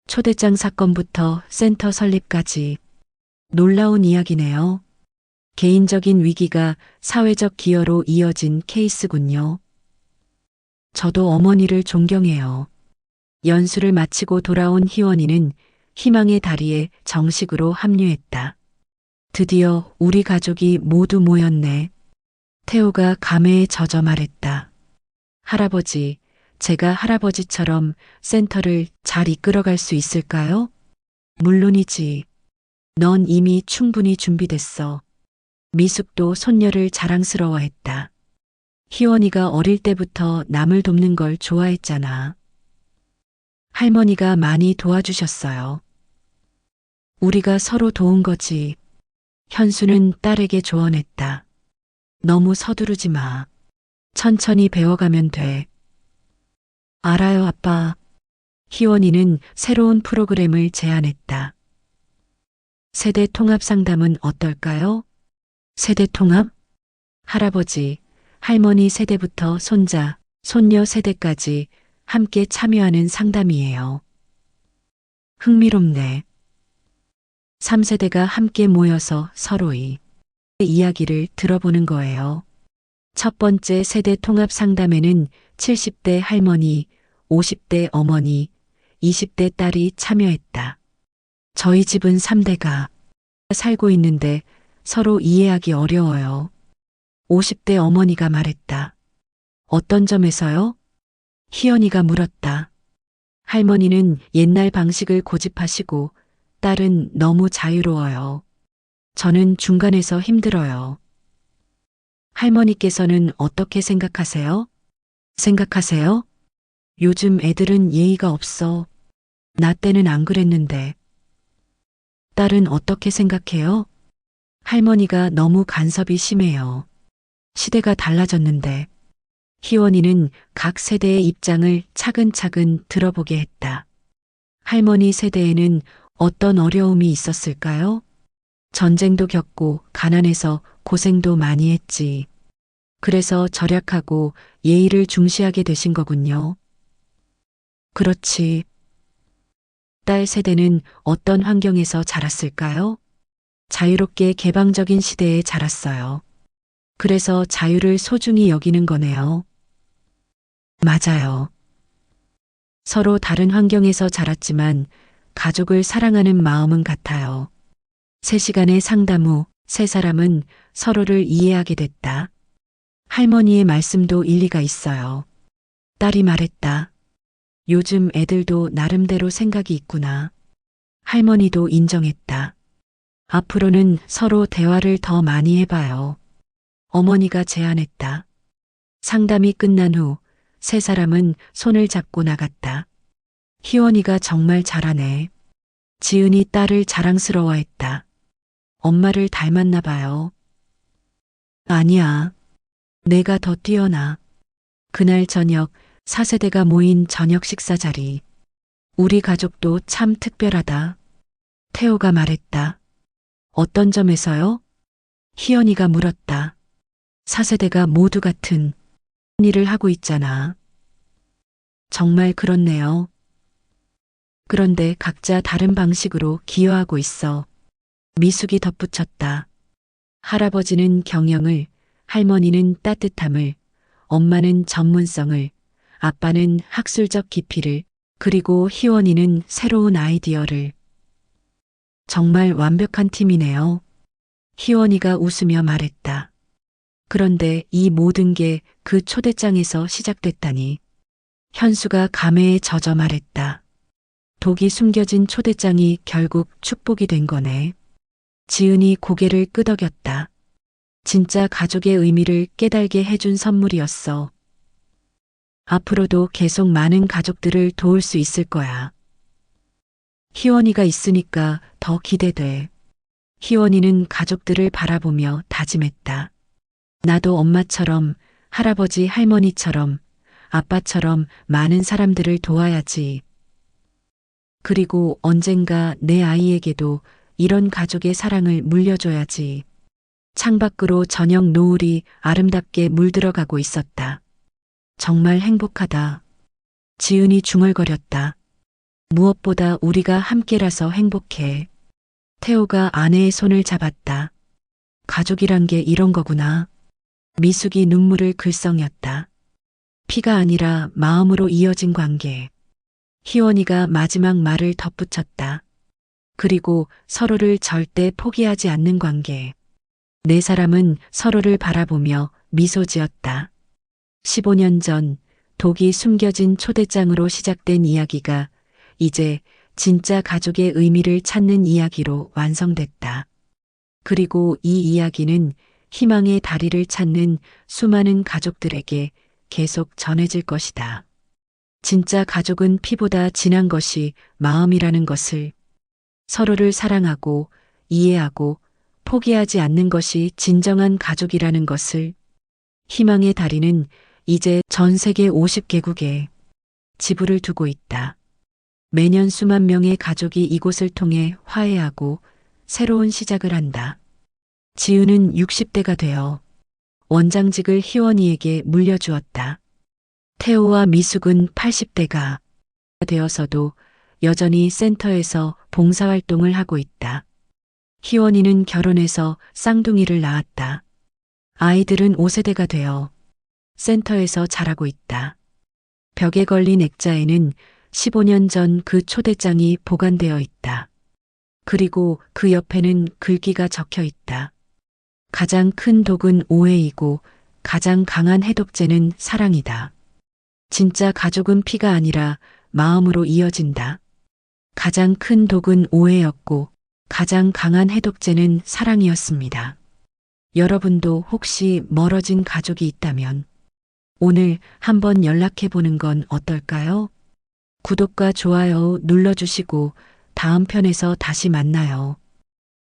Speaker 1: 초대장 사건부터 센터 설립까지 놀라운 이야기네요. 개인적인 위기가 사회적 기여로 이어진 케이스군요. 저도 어머니를 존경해요. 연수를 마치고 돌아온 희원이는 희망의 다리에 정식으로 합류했다. 드디어 우리 가족이 모두 모였네. 태호가 감회에 젖어 말했다. 할아버지, 제가 할아버지처럼 센터를 잘 이끌어갈 수 있을까요? 물론이지. 넌 이미 충분히 준비됐어. 미숙도 손녀를 자랑스러워했다. 희원이가 어릴 때부터 남을 돕는 걸 좋아했잖아. 할머니가 많이 도와주셨어요. 우리가 서로 도운 거지. 현수는 딸에게 조언했다. 너무 서두르지 마. 천천히 배워가면 돼. 알아요, 아빠. 희원이는 새로운 프로그램을 제안했다. 세대 통합 상담은 어떨까요? 세대 통합? 할아버지, 할머니 세대부터 손자, 손녀 세대까지 함께 참여하는 상담이에요. 흥미롭네. 3세대가 함께 모여서 서로의 이야기를 들어보는 거예요. 첫 번째 세대 통합 상담에는 70대 할머니, 50대 어머니, 20대 딸이 참여했다. 저희 집은 3대가 살고 있는데 서로 이해하기 어려워요. 50대 어머니가 말했다. 어떤 점에서요? 희연이가 물었다. 할머니는 옛날 방식을 고집하시고 딸은 너무 자유로워요. 저는 중간에서 힘들어요. 할머니께서는 어떻게 생각하세요? 생각하세요? 요즘 애들은 예의가 없어. 나 때는 안 그랬는데. 딸은 어떻게 생각해요? 할머니가 너무 간섭이 심해요. 시대가 달라졌는데. 희원이는 각 세대의 입장을 차근차근 들어보게 했다. 할머니 세대에는 어떤 어려움이 있었을까요? 전쟁도 겪고 가난해서 고생도 많이 했지. 그래서 절약하고 예의를 중시하게 되신 거군요. 그렇지. 딸 세대는 어떤 환경에서 자랐을까요? 자유롭게 개방적인 시대에 자랐어요. 그래서 자유를 소중히 여기는 거네요. 맞아요. 서로 다른 환경에서 자랐지만 가족을 사랑하는 마음은 같아요. 3시간의 상담 후 3사람은 서로를 이해하게 됐다. 할머니의 말씀도 일리가 있어요. 딸이 말했다. 요즘 애들도 나름대로 생각이 있구나. 할머니도 인정했다. 앞으로는 서로 대화를 더 많이 해봐요. 어머니가 제안했다. 상담이 끝난 후 세 사람은 손을 잡고 나갔다. 희원이가 정말 잘하네. 지은이 딸을 자랑스러워했다. 엄마를 닮았나 봐요. 아니야. 내가 더 뛰어나. 그날 저녁 4세대가 모인 저녁 식사 자리. 우리 가족도 참 특별하다. 태호가 말했다. 어떤 점에서요? 희연이가 물었다. 4세대가 모두 같은 일을 하고 있잖아. 정말 그렇네요. 그런데 각자 다른 방식으로 기여하고 있어. 미숙이 덧붙였다. 할아버지는 경영을, 할머니는 따뜻함을, 엄마는 전문성을, 아빠는 학술적 깊이를, 그리고 희원이는 새로운 아이디어를. 정말 완벽한 팀이네요. 희원이가 웃으며 말했다. 그런데 이 모든 게 그 초대장에서 시작됐다니. 현수가 감회에 젖어 말했다. 독이 숨겨진 초대장이 결국 축복이 된 거네. 지은이 고개를 끄덕였다. 진짜 가족의 의미를 깨달게 해준 선물이었어. 앞으로도 계속 많은 가족들을 도울 수 있을 거야. 희원이가 있으니까 더 기대돼. 희원이는 가족들을 바라보며 다짐했다. 나도 엄마처럼, 할아버지 할머니처럼, 아빠처럼 많은 사람들을 도와야지. 그리고 언젠가 내 아이에게도 이런 가족의 사랑을 물려줘야지. 창밖으로 저녁 노을이 아름답게 물들어가고 있었다. 정말 행복하다. 지은이 중얼거렸다. 무엇보다 우리가 함께라서 행복해. 태호가 아내의 손을 잡았다. 가족이란 게 이런 거구나. 미숙이 눈물을 글썽였다. 피가 아니라 마음으로 이어진 관계. 희원이가 마지막 말을 덧붙였다. 그리고 서로를 절대 포기하지 않는 관계. 네 사람은 서로를 바라보며 미소 지었다. 15년 전 독이 숨겨진 초대장으로 시작된 이야기가 이제 진짜 가족의 의미를 찾는 이야기로 완성됐다. 그리고 이 이야기는 희망의 다리를 찾는 수많은 가족들에게 계속 전해질 것이다. 진짜 가족은 피보다 진한 것이 마음이라는 것을, 서로를 사랑하고 이해하고 포기하지 않는 것이 진정한 가족이라는 것을. 희망의 다리는 이제 전 세계 50개국에 지부를 두고 있다. 매년 수만 명의 가족이 이곳을 통해 화해하고 새로운 시작을 한다. 지은은 60대가 되어 원장직을 희원이에게 물려주었다. 태호와 미숙은 80대가 되어서도 여전히 센터에서 봉사활동을 하고 있다. 희원이는 결혼해서 쌍둥이를 낳았다. 아이들은 5세대가 되어 센터에서 자라고 있다. 벽에 걸린 액자에는 15년 전 그 초대장이 보관되어 있다. 그리고 그 옆에는 글귀가 적혀 있다. 가장 큰 독은 오해이고 가장 강한 해독제는 사랑이다. 진짜 가족은 피가 아니라 마음으로 이어진다. 가장 큰 독은 오해였고 가장 강한 해독제는 사랑이었습니다. 여러분도 혹시 멀어진 가족이 있다면 오늘 한번 연락해 보는 건 어떨까요? 구독과 좋아요 눌러주시고 다음 편에서 다시 만나요.